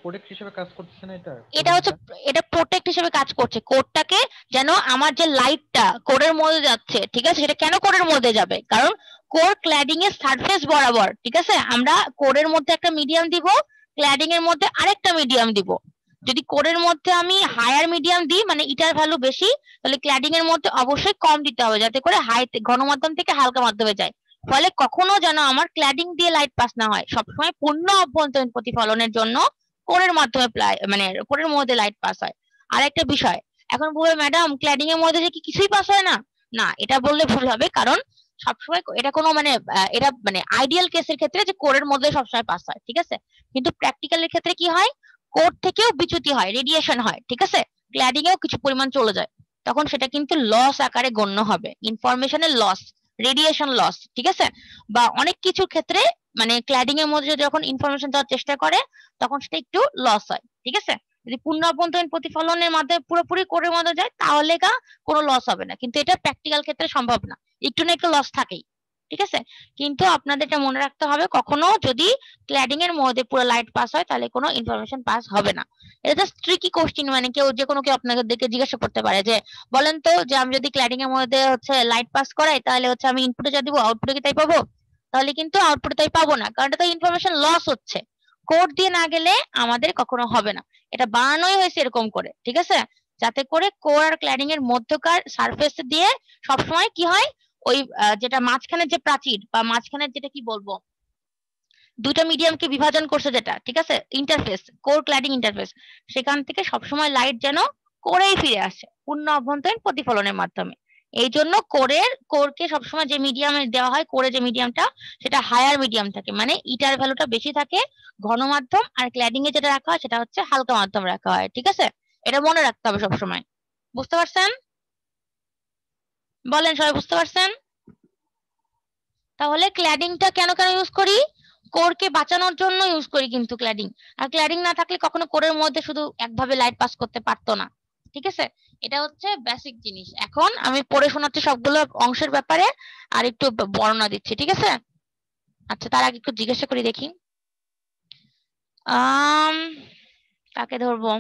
প্রোডাক্ট হিসেবে কাজ করতেছে না এটা? এটা হচ্ছে, এটা প্রোটেক্ট হিসেবে কাজ করছে কোডটাকে, যেন আমার যে লাইটটা কোরের মধ্যে যাচ্ছে, ঠিক আছে, সেটা কেন কোরের মধ্যে যাবে, কারণ কোর ক্ল্যাডিং এর সারফেস বরাবর, ঠিক আছে, আমরা কোরের মধ্যে একটা মিডিয়াম দিব, ক্ল্যাডিং এর মধ্যে আরেকটা মিডিয়াম দিব। যদি কোরের মধ্যে আমি হায়ার মিডিয়াম দিই, মানে ইটার ভ্যালু বেশি, তাহলে ক্ল্যাডিং এর মধ্যে অবশ্যই কম দিতে হবে, যাতে করে হাই ঘন মাধ্যম থেকে হালকা মাধ্যমে যায়। ফলে কখনো যেন আমার ক্ল্যাডিং দিয়ে লাইট পাস না হয়, সবসময় পূর্ণ অভ্যন্তরীণ প্রতিফলনের জন্য কোরের মাধ্যমে মানে কোরের মধ্যে লাইট পাস হয়। আর একটা বিষয়, এখন বলবে ম্যাডাম ক্ল্যাডিং এর মধ্যে যে কি কিছুই পাস হয় না, না এটা বললে ভুল হবে, কারণ সবসময় এটা কোনো মানে এটা মানে আইডিয়াল কেসের ক্ষেত্রে যে কোরের মধ্যে সবসময় পাস হয়, ঠিক আছে, কিন্তু প্র্যাকটিক্যালের ক্ষেত্রে কি হয়, কোর থেকেও বিচ্যুতি হয়, রেডিয়েশন হয়, ঠিক আছে, ক্ল্যাডিং এও কিছু পরিমাণ চলে যায়, তখন সেটা কিন্তু লস আকারে গণ্য হবে, ইনফরমেশনের লস, রেডিয়েশন লস, ঠিক আছে। বা অনেক কিছুর ক্ষেত্রে মানে ক্ল্যাডিং এর মধ্যে যখন ইনফরমেশন দেওয়ার চেষ্টা করে তখন সেটা একটু লস হয়, ঠিক আছে। যদি পূর্ণ অভ্যন্তরীণ প্রতিফলনের মাধ্যমে পুরোপুরি কোরের মধ্যে যায় তাহলে কোনো লস হবে না, কিন্তু এটা প্র্যাকটিক্যাল ক্ষেত্রে সম্ভব না, একটু না একটু লস থাকেই, ঠিক আছে। কিন্তু আপনাদের এটা মনে রাখতে হবে, কখনো যদি ক্ল্যাডিং এর মধ্যে পুরো লাইট পাস হয় তাহলে কোনো ইনফরমেশন পাস হবে না। এটা জাস্ট ট্রিকি কোশ্চেন, মানে কেউ যে কোনো কেউ আপনাদের দিকে জিজ্ঞাসা করতে পারে যে বলেন তো, যে আমি যদি ক্ল্যাডিং এর মধ্যে হচ্ছে লাইট পাস করাই তাহলে হচ্ছে আমি ইনপুটে যা দিব আউটপুটে কি তাই পাবো? তাহলে কিন্তু আউটপুটে তাই পাবো না, কারণ এটা তো ইনফরমেশন লস হচ্ছে, কোড দিয়ে না গেলে আমাদের কখনো হবে না। এটা বানানোই হয়েছে এরকম করে, ঠিক আছে, যাতে করে কোর আর ক্ল্যাডিং এর মধ্যকার সারফেস দিয়ে সবসময় কি হয়, ওই যেটা মাঝখানের যে প্রাচীর বা মাঝখানের যেটা কি বলবো, দুইটা মিডিয়ামকে বিভাজন করছে যেটা, ঠিক আছে, ইন্টারফেস, কোর ক্ল্যাডিং ইন্টারফেস, সেখান থেকে সবসময় লাইট যেন কোরেই ফিরে আসে পূর্ণ অভ্যন্তরীণ প্রতিফলনের মাধ্যমে। এই জন্য কোরকে সবসময় যে মিডিয়ামে দেওয়া হয়, কোরে যে মিডিয়ামটা সেটা হায়ার মিডিয়াম থাকে, মানে ইটার ভ্যালুটা বেশি থাকে ঘন মাধ্যম, আর ক্ল্যাডিং এ যেটা রাখা হয় সেটা হচ্ছে হালকা মাধ্যম রাখা হয়, ঠিক আছে। এটা মনে রাখতে হবে সবসময়, বুঝতে পারছেন? বলেন সবাই বুঝতে পারছেন? তাহলে ক্ল্যাডিংটা কেন কেন ইউজ করি? কোরকে বাঁচানোর জন্য ইউজ করি কিন্তু ক্ল্যাডিং, আর ক্ল্যাডিং না থাকলে কখনো কোরের মধ্যে শুধু একভাবে লাইট পাস করতে পারতো না, ঠিক আছে। এটা হচ্ছে বেসিক জিনিস। এখন আমি পড়ে শোনাচ্ছি সবগুলো অংশের ব্যাপারে আর একটু বর্ণনা দিচ্ছি, ঠিক আছে। আচ্ছা তার আগে একটু জিজ্ঞাসা করি দেখি, কাকে ধরবো?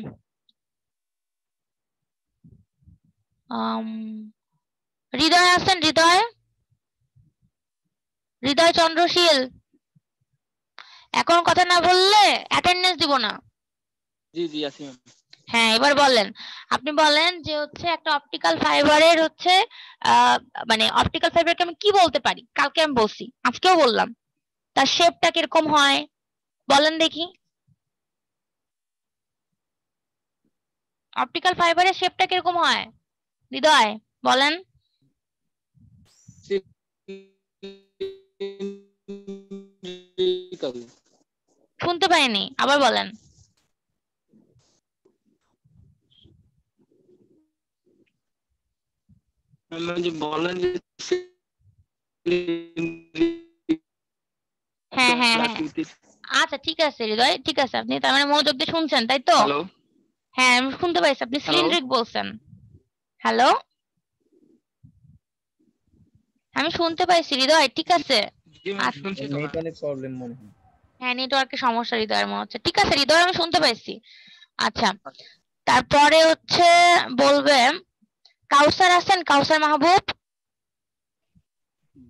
হৃদয় আছেন? হৃদয় চন্দ্রশীল, এখন কথা না বললে অ্যাটেন্ডেন্স দিব না। জি জি আছি ম্যাম। হ্যাঁ এবার বলেন, আপনি বলেন যে হচ্ছে একটা অপটিক্যাল ফাইবারের হচ্ছে মানে অপটিক্যাল ফাইবারকে আমি কি বলতে পারি, কালকে আমি বলছি, আজকেও বললাম, তার শেপটা কিরকম হয় বলেন দেখি। অপটিক্যাল ফাইবারের শেপটা কিরকম হয় হৃদয় বলেন। শুনতে পাইনি, আবার বলেন। হ্যাঁ হ্যাঁ হ্যাঁ আচ্ছা ঠিক আছে হৃদয়, ঠিক আছে, আপনি তার মানে মনোযোগ দিয়ে শুনছেন তাই তো? হ্যাঁ আমি শুনতে পাইছি, আপনি সিলিন্ড্রিক বলছেন। হ্যালো আমি শুনতে পাইছি হৃদয়, ঠিক আছে। নেটওয়ার্কের প্রবলেম মনে হয়। হ্যাঁ নেটওয়ার্কের সমস্যা হৃদয়ের মনে হচ্ছে, ঠিক আছে হৃদয় আমি শুনতে পাইছি। আচ্ছা তারপরে হচ্ছে বলবে কাউসার আছেন, কাউসার মাহবুব?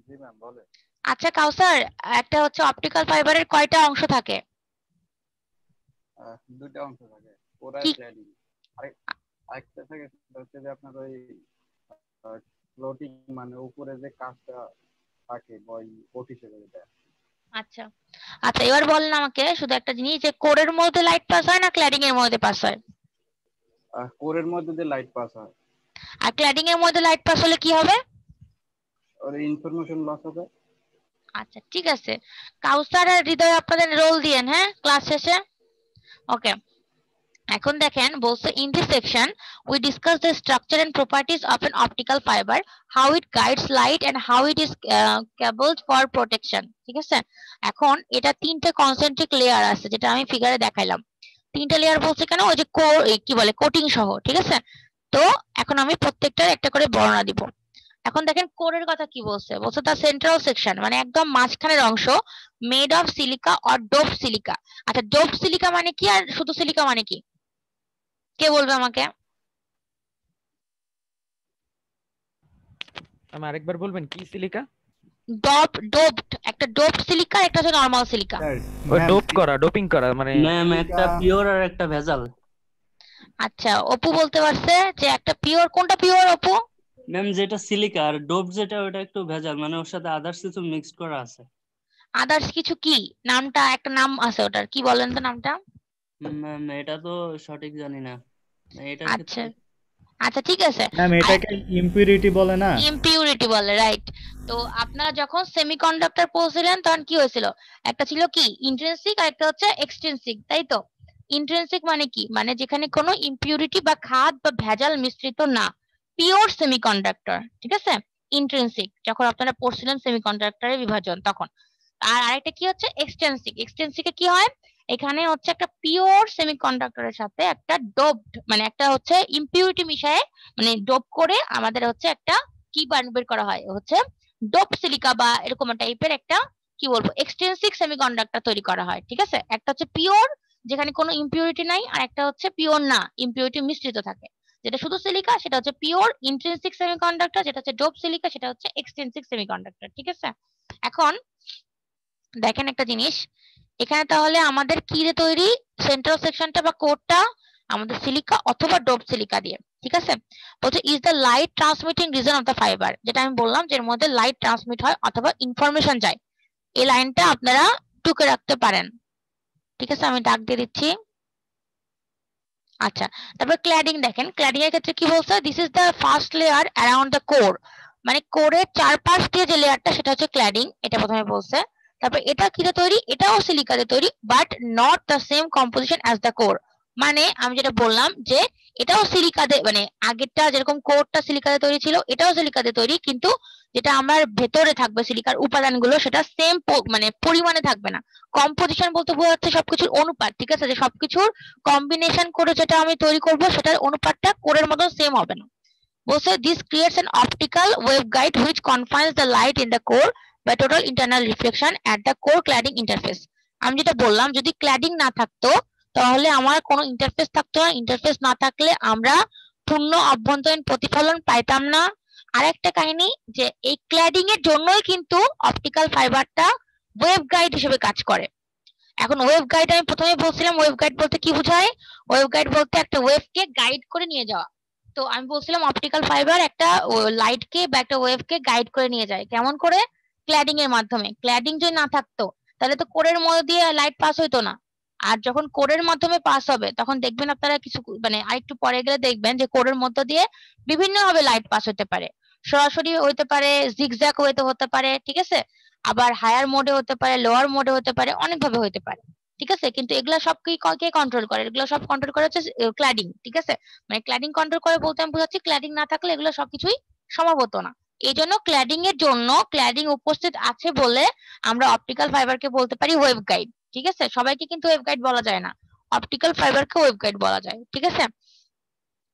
জি ম্যাম বলে। আচ্ছা কাউসার, একটা হচ্ছে অপটিক্যাল ফাইবারের কয়টা অংশ থাকে? দুটো অংশ থাকে, কোর আর কি? ক্ল্যাডিং। আরেকটা থাকে সেটা হচ্ছে যে আপনার ওই ফ্লোটিং, মানে উপরে যে কাজটা থাকে ওই কোট হিসেবে যেটা। আচ্ছা আচ্ছা, এবার বলেন আমাকে শুধু একটা জিনিস, যে কোরের মধ্যে লাইট পাস হয় না ক্ল্যাডিং এর মধ্যে পাস হয়? কোরের মধ্যে দিয়ে লাইট পাস হয়। আর ক্ল্যাডিং এর মধ্যে লাইট পাস হলে কি হবে? ওর ইনফরমেশন লস হবে। আচ্ছা ঠিক আছে, কাউসার আর হৃদয় আপনাদের রোল দিয়েন হ্যাঁ ক্লাস শেষে। ওকে, এখন দেখেন বলছে in this section we discuss the structure and properties of an optical fibre, how it guides light and how it is cabled for protection. ঠিক আছে, এখন এটা তিনটে কনসেন্ট্রিক লেয়ার আছে যেটা আমি ফিগারে দেখাইলাম। তিনটা লেয়ার বলছে কেন? ওই যে কি বলে কোটিং সহ। ঠিক আছে, তো এখন আমি প্রত্যেকটার একটা করে বর্ণনা দিব। এখন দেখেন কোরের কথা কি বলছে, বলছে দ্য সেন্ট্রাল সেকশন মানে একদম মাঝখানের অংশ, made of silica or dope silica. আচ্ছা ডোপ সিলিকা মানে কি আর শুধু সিলিকা মানে কি? কে বলবে আমাকে? আমি আরেকবার বলবেন কি সিলিকা? ডোপড, একটা ডোপ সিলিকা, একটা হচ্ছে নরমাল সিলিকা। ওই ডোপ করা, ডোপিং করা মানে ম্যাম একটা পিওর আর একটা ভেজাল। আচ্ছা অপু বলতে পারছে যে একটা পিওর, কোনটা পিওর অপু? ম্যাম যেটা সিলিকা, আর ডোপ যেটা ওটা একটু ভেজাল, মানে ওর সাথে আদার্স কিছু মিক্সড করা আছে। আদার্স কিছু কি? নামটা একটা নাম আছে ওটার, কি বলেন তো নামটা? ম্যাম এটা তো সঠিক জানি না এটা। আচ্ছা আচ্ছা ঠিক আছে, ম্যাম এটাকে ইম্পিউরিটি বলে না? ইমপিউরিটি বলে, রাইট। তো আপনারা যখন সেমিকন্ডাক্টর পড়ছিলেন তখন কি হয়েছিল? একটা ছিল কি ইন্ট্রিনসিক আর একটা হচ্ছে এক্সট্রিনসিক, তাই তো? ইন্ট্রিনসিক মানে কি? মানে যেখানে কোনো ইমপিউরিটি বা খাদ বা ভেজাল মিশ্রিত না, পিওর সেমিকন্ডাক্টর। ঠিক আছে, ইন্ট্রিনসিক যখন আপনারা পড়ছিলেন সেমিকন্ডাক্টরের বিভাজন তখন। আর আরেকটা কি হচ্ছে এক্সটেন্সিক। এক্সটেন্সিকে কি হয়? এখানে হচ্ছে একটা পিওর সেমিকন্ডাক্টরের সাথে একটা ডোপড মানে একটা হচ্ছে ইমপিউরিটি মিশায়ে মানে ডোপ করে আমাদের হচ্ছে একটা কি বের করা হয়, হচ্ছে ডোপ সিলিকা বা এরকম টাইপের একটা কি বলবো এক্সটেন্সিক সেমিকন্ডাক্টর তৈরি করা হয়। ঠিক আছে, একটা হচ্ছে পিওর যেখানে কোনো ইমপিউরিটি নাই, আর একটা হচ্ছে পিওর না, ইমপিউরিটি মিশ্রিত থাকে, যেটা শুধু সিলিকা সেটা হচ্ছে পিওর ইন্ট্রিনসিক সেমিকন্ডাক্টর, যেটা হচ্ছে ডোপ সিলিকা সেটা হচ্ছে এক্সটেন্সিক সেমিকন্ডাক্টর। ঠিক আছে, এখন দেখেন একটা জিনিস, এখানে তাহলে আমাদের কি দিয়ে তৈরি? সেন্ট্রাল সেকশনটা বা কোরটা আমাদের সিলিকা অথবা ডোপ সিলিকা দিয়ে। ঠিক আছে, বলছে is the light transmitting reason of the fibre, যেটা আমি বললাম যে এর মধ্যে লাইট ট্রান্সমিট হয় অথবা ইনফরমেশন যায়। এই লাইনটা আপনারা টুকে রাখতে পারেন। ঠিক আছে, আমি দাগ দিয়ে দিচ্ছি। আচ্ছা, তারপর ক্ল্যাডিং দেখেন, ক্ল্যাডিং এর ক্ষেত্রে কি বলছে? This is the first layer around the core, মানে কোরের চারপাশ দিয়ে যে লেয়ারটা সেটা হচ্ছে ক্ল্যাডিং, এটা প্রথমে বলছে। তারপর এটা কিটা তৈরি? এটাও সিলিকা দিয়ে তৈরি, but not the same composition as the core. মানে আমি যেটা বললাম যে এটাও সিলিকা দিয়ে, মানে আগেরটা যেরকম কোরটা সিলিকা দিয়ে তৈরি ছিল এটাও সিলিকা দিয়ে তৈরি, কিন্তু যেটা আমার ভেতরে থাকবে সিলিকার উপাদানগুলো সেটা সেম মানে পরিমাণে থাকবে না। কম্পোজিশন বলতে বোঝাচ্ছে সবকিছুর অনুপাত। ঠিক আছে, যে সবকিছুর কম্বিনেশন করে যেটা আমি তৈরি করব সেটার অনুপাতটা কোরের মতো সেম হবে না। বলছে this creates an optical waveguide which confines the light in the core by total internal reflection at the core cladding interface. আমি যেটা বললাম যদি ক্ল্যাডিং না থাকতো তাহলে আমার কোনো ইন্টারফেস থাকতো না, ইন্টারফেস না থাকলে আমরা পূর্ণ অভ্যন্তরীণ প্রতিফলন পাইতাম না। আরেকটা কাহিনী যে এই ক্ল্যাডিং এর জন্যই কিন্তু অপটিক্যাল ফাইবারটা ওয়েভগাইড হিসেবে কাজ করে। এখন ওয়েভগাইড আমি প্রথমে বলছিলাম ওয়েভগাইড বলতে কি বোঝায়? ওয়েভগাইড বলতে একটা ওয়েভকে গাইড করে নিয়ে যাওয়া। তো আমি বলছিলাম অপটিক্যাল ফাইবার একটা লাইটকে বা একটা ওয়েভকে গাইড করে নিয়ে যায়, কেমন করে? ক্ল্যাডিং এর মাধ্যমে। ক্ল্যাডিং যদি না থাকতো তাহলে তো কোরের মধ্যে দিয়ে লাইট পাস হইতো না। আর যখন কোরের মাধ্যমে পাস হবে তখন দেখবেন আপনারা কিছু মানে আরেকটু পরে গেলে দেখবেন যে কোরের মধ্য দিয়ে বিভিন্ন ভাবে লাইট পাস হতে পারে, সরাসরি হইতে পারে, জিগজ্যাগ হতে পারে। ঠিক আছে, আবার হায়ার মোডে হতে পারে, লোয়ার মোডে হতে পারে, অনেক ভাবে হতে পারে। ঠিক আছে, কিন্তু এগুলা সব কে কন্ট্রোল করে? এগুলো সব কন্ট্রোল করে হচ্ছে ক্ল্যাডিং। ঠিক আছে, মানে ক্ল্যাডিং কন্ট্রোল করে বলতে আমি বোঝাচ্ছি ক্ল্যাডিং না থাকলে এগুলো সবকিছুই সম্ভব হতো না। এই জন্য ক্ল্যাডিং এর জন্য ক্ল্যাডিং উপস্থিত আছে বলে আমরা অপটিক্যাল ফাইবারকে বলতে পারি ওয়েভ গাইড। ঠিক আছে, সবাইকে কিন্তু ওয়েভ গাইড বলা যায় না, অপটিক্যাল ফাইবারকে ওয়েভ গাইড বলা যায়। ঠিক আছে,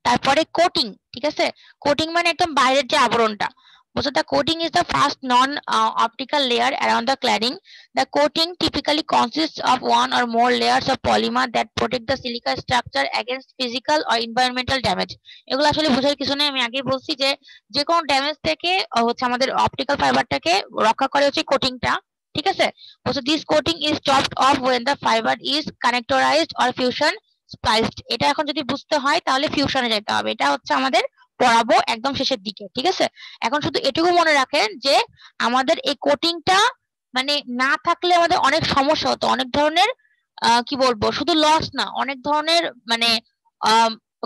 তারপরে কোটিং। ঠিক আছে, কোটিং মানে একদম বাইরের যে আবরণটা, So the coating is the first non-optical layer around the cladding. The coating typically consists of one or more layers of polymer that protect the silica structure against physical or environmental damage. এগুলো আসলে বোঝার কিছু নেই, আমি আগেই বলছি যে যে কোনো ড্যামেজ থেকে হচ্ছে আমাদের অপটিক্যাল ফাইবারটাকে রক্ষা করে হচ্ছে কোটিংটা, ঠিক আছে? So this coating is chopped off when the fiber is connectorized or fusion spliced. এটা এখন যদি বুঝতে হয় তাহলে ফিউশনে যেতে হবে, এটা হচ্ছে আমাদের পড়াবো একদম শেষের দিকে, ঠিক আছে? এখন শুধু এটুকু মনে রাখেন যে আমাদের এই কোটিংটা মানে না থাকলে আমাদের অনেক সমস্যা হতো, অনেক ধরনের কি বলবো, শুধু লস না, অনেক ধরনের মানে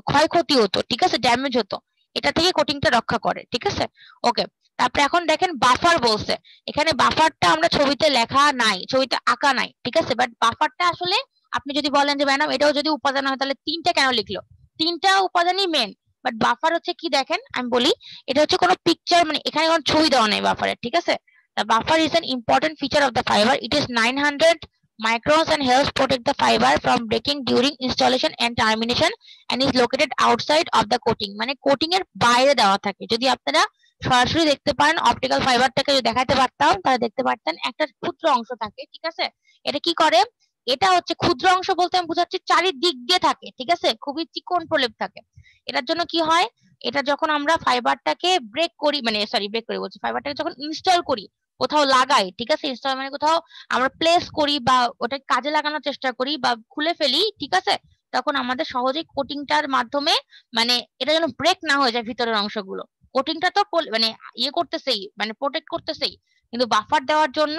ক্ষয়ক্ষতি হতো, ঠিক আছে, ড্যামেজ হতো। এটা থেকে কোটিংটা রক্ষা করে, ঠিক আছে? ওকে, তারপরে এখন দেখেন বাফার বলছে, এখানে বাফারটা আমরা ছবিতে লেখা নাই, ছবিতে আঁকা নাই, ঠিক আছে? বাট বাফারটা আসলে আপনি যদি বলেন যে ম্যাডাম এটাও যদি উপাদান হয় তাহলে তিনটা কেন লিখলো? তিনটা উপাদানই মেন, বাট বাফার হচ্ছে কি দেখেন আমি বলি, এটা হচ্ছে কোনো পিকচার মানে এখানে কোনো ছবি দেওয়া নেই বাফারের, ঠিক আছে? The buffer is an important feature of the fiber. It is 900 microns and helps protect the fiber from breaking during installation and termination and is located outside of the coating. মানে coating এর বাইরে দেওয়া থাকে। যদি আপনারা সরাসরি দেখতে পারেন অপটিক্যাল ফাইবারটাকে যদি দেখাতে পারতাম তাহলে দেখতে পারতেন একটা ক্ষুদ্র অংশ থাকে, ঠিক আছে? এটা কি করে, এটা হচ্ছে ক্ষুদ্র অংশ বলতে আমি বোঝাচ্ছি চারিদিক দিয়ে থাকে, ঠিক আছে? খুবই চিকন প্রলেপ থাকে। এটার জন্য কি হয়, এটা যখন আমরা ফাইবারটাকে ব্রেক করি, মানে সরি ব্রেক করি বলছি, ফাইবারটাকে যখন ইনস্টল করি, কোথাও লাগাই, ঠিক আছে? ইনস্টল মানে কোথাও আমরা প্লেস করি বা ওটা কাজে লাগানোর চেষ্টা করি বা খুলে ফেলি, ঠিক আছে? তখন আমাদের সহজেই কোটিংটার মাধ্যমে মানে এটা যেন ব্রেক না হয়ে যায় ভিতরের অংশগুলো। কোটিংটা তো মানে ইয়ে করতেছেই, মানে প্রোটেক্ট করতেছেই, কিন্তু বাফার দেওয়ার জন্য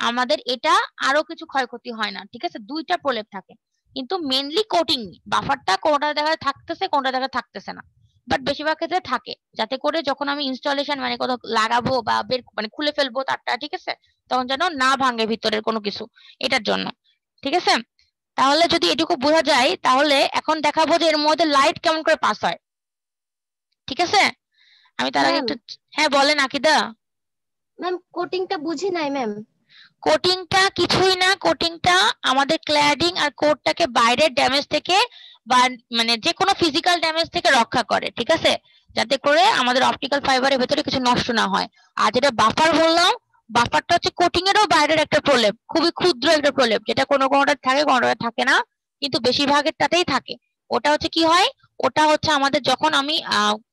আমাদের এটা আরো কিছু ক্ষয়ক্ষতি হয় না, ঠিক আছে? দুইটা প্রলেপ থাকে, কিন্তু মেইনলি কোটিং, বাফারটা কোনটা দেখা থাকতেছে কোনটা দেখা থাকতেছে না, বাট বেশিরভাগ ক্ষেত্রে থাকে, যাতে করে যখন আমি ইনস্টলেশন মানে কোথাও লাগাবো বা বের মানে খুলে ফেলবো তারটা, ঠিক আছে, তখন যেন না ভাঙে ভিতরের কোনো কিছু, এটার জন্য, ঠিক আছে? তাহলে যদি এটুকু বোঝা যায় তাহলে এখন দেখাবো যে এর মধ্যে লাইট কেমন করে পাস হয়, ঠিক আছে? আমি তার আগে একটু, হ্যাঁ বলেন আকিদা। ম্যাম কোটিংটা বুঝি নাই ম্যাম। কোটিংটা কিছুই না, কোটিংটা আমাদের ক্ল্যাডিং আর কোটটাকে বাইরের ড্যামেজ থেকে বা মানে যে কোনো ফিজিক্যাল ড্যামেজ থেকে রক্ষা করে, ঠিক আছে? যাতে করে আমাদের অপটিক্যাল ফাইবারের ভেতরে কিছু নষ্ট না হয়। আর যেটা বাফার বললাম, বাফারটা হচ্ছে কোটিং এরও বাইরের একটা প্রলেপ, খুবই ক্ষুদ্র একটা প্রলেপ, যেটা কোনো কোনোটা থাকে কোনোটা থাকে না, কিন্তু বেশিরভাগেরটাতেই থাকে। ওটা হচ্ছে কি হয়, ওটা হচ্ছে আমাদের যখন আমি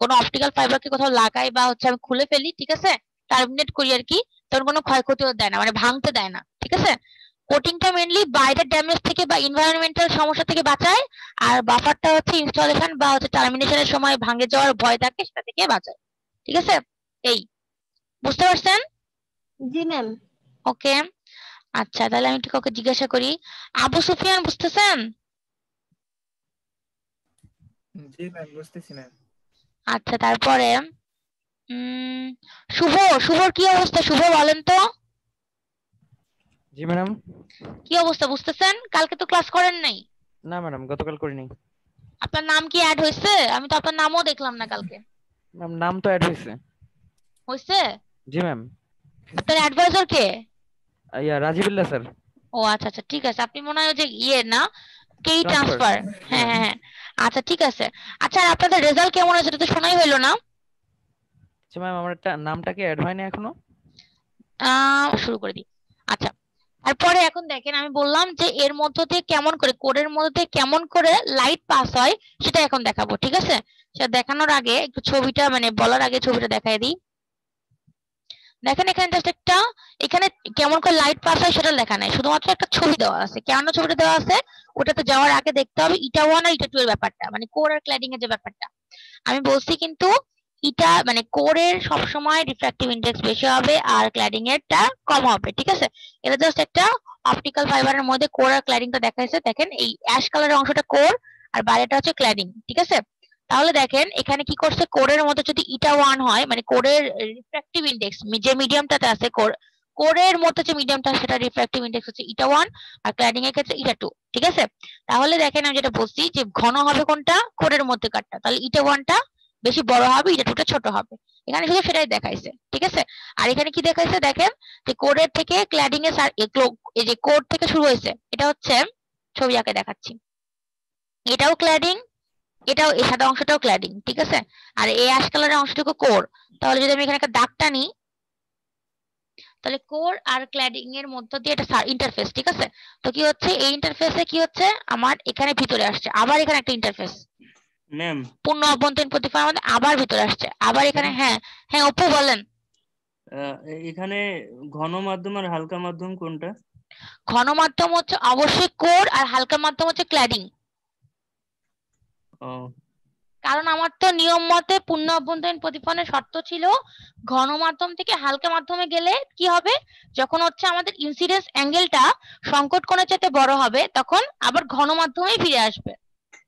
কোনো অপটিক্যাল ফাইবারকে কোথাও লাগাই বা হচ্ছে আমি খুলে ফেলি, ঠিক আছে, টার্মিনেট করি আর কি, তখন কোনো ক্ষয়ক্ষতিও দেয় না, মানে ভাঙতে দেয় না, ঠিক আছে? কোটিংটা মেইনলি বাইরের ড্যামেজ থেকে বা এনভায়রনমেন্টাল সমস্যা থেকে বাঁচায়, আর বাফারটা হচ্ছে ইনস্টলেশন বা হচ্ছে টার্মিনেশনের সময় ভাঙে যাওয়ার ভয় থাকে সেটা থেকে বাঁচায়, ঠিক আছে? এই বুঝতে পারছেন? জি ম্যাম। ওকে, আচ্ছা তাহলে আমি একটু কাউকে জিজ্ঞাসা করি, আবু সুফিয়ান বুঝতেছেন? জি ম্যাম বুঝতেছি ম্যাম। আচ্ছা তারপরে শুভ, শুভর কি অবস্থা? শুভ বলেন তো। জি ম্যাডাম। কি অবস্থা বুঝতেছেন? কালকে তো ক্লাস করেন নাই। না ম্যাডাম গতকাল করিনি। আপনার নাম কি অ্যাড হয়েছে? আমি তো আপনার নামও দেখলাম না কালকে। ম্যাম নাম তো অ্যাড হয়েছে। হয়েছে? জি ম্যাম। আপনার অ্যাডভাইজার কে? রাজিবুল্লাহ স্যার। ও আচ্ছা আচ্ছা ঠিক আছে, আপনি মনে হয় যে ইয়ে না কেই ট্রান্সফার। হ্যাঁ হ্যাঁ হ্যাঁ আচ্ছা ঠিক আছে। আচ্ছা আর আপনাদের রেজাল্ট কেমন হয়েছে এটা তো শোনাই হইলো না। আচ্ছা ম্যাম আমার নামটা কি অ্যাড হয়নি এখনো? শুরু করে দিই। আচ্ছা তারপরে এখন দেখেন আমি বললাম যে এর মধ্য দিয়ে কেমন করে কোডের মধ্যে কেমন করে লাইট পাস হয় সেটা এখন দেখাবো, ঠিক আছে? সেটা দেখানোর আগে একটু ছবিটা মানে বলার আগে ছবিটা দেখাই দিই। দেখেন এখানে জাস্ট একটা এখানে কেমন করে লাইট পাস হয় সেটা লেখা নাই, শুধুমাত্র একটা ছবি দেওয়া আছে। কেন ছবিটা দেওয়া আছে ওটাতে যাওয়ার আগে দেখতে হবে ইটা 1 আর ইটা 2 এর ব্যাপারটা, মানে কোর আর ক্ল্যাডিং এর যে ব্যাপারটা আমি বলছি, কিন্তু ইটা মানে কোরের সব সময় রিফ্র্যাক্টিভ ইনডেক্স বেশি হবে আর ক্ল্যাডিং এরটা কম হবে, ঠিক আছে? এটা জাস্ট একটা অপটিক্যাল ফাইবারের মধ্যে কোর আর ক্ল্যাডিংটা দেখাইছে। দেখেন এই অ্যাশ কালারের অংশটা কোর আর বাইরেটা হচ্ছে ক্ল্যাডিং, ঠিক আছে? তাহলে দেখেন এখানে কি করছে, কোরের মধ্যে যদি ইটা 1 হয় মানে কোরের রিফ্র্যাক্টিভ ইনডেক্স যে মিডিয়ামটাতে আছে কোরের মধ্যে যে মিডিয়ামটা সেটা রিফ্র্যাক্টিভ ইনডেক্স হচ্ছে ইটা 1 আর ক্ল্যাডিং এর ক্ষেত্রে ইটা 2, ঠিক আছে? তাহলে দেখেন আমি যেটা বলছি যে ঘন হবে কোনটা কোরের মধ্যে কাটটা, তাহলে ইটা 1টা বেশি বড় হবে ইটা 2টা ছোট হবে। এখানে শুধু সেটাই দেখাইছে, ঠিক আছে? আর এখানে কি দেখাইছে দেখেন যে কোরের থেকে ক্ল্যাডিং এর এই যে কোর থেকে শুরু হয়েছে, এটা হচ্ছে ছবি আঁকে দেখাচ্ছি, এটাও ক্ল্যাডিং এটাও এই সাদা অংশটাও ক্ল্যাডিং, ঠিক আছে। আর এই অ্যাশ কালারের অংশটুকু কোর। তাহলে যদি আমি এখানে একটা দাগ টানি, তাহলে কোর আর ক্ল্যাডিং এর মধ্য দিয়ে একটা ইন্টারফেস, ঠিক আছে। তো কি হচ্ছে, এই ইন্টারফেসে কি হচ্ছে, আমার এখানে ভিতরে আসছে, আবার এখানে একটা ইন্টারফেস, ম্যাম পূর্ণ অভ্যন্তরীণ প্রতিফলন আমাদের আবার ভিতরে আসছে, আবার এখানে। হ্যাঁ হ্যাঁ অপু বলেন। এখানে ঘন মাধ্যম আর হালকা মাধ্যম কোনটা? ঘন মাধ্যম হচ্ছে অবশ্যই কোর, আর হালকা মাধ্যম হচ্ছে ক্ল্যাডিং। ও কারণ আমার তো নিয়ম মতে পূর্ণ অভ্যন্তরীণ প্রতিফলনের শর্ত ছিল ঘন মাধ্যম থেকে হালকা মাধ্যমে গেলে কি হবে, যখন হচ্ছে আমাদের ইনসিডেন্স অ্যাঙ্গেলটা সংকট কোণের চাইতে বড় হবে তখন আবার ঘন মাধ্যমেই ফিরে আসবে।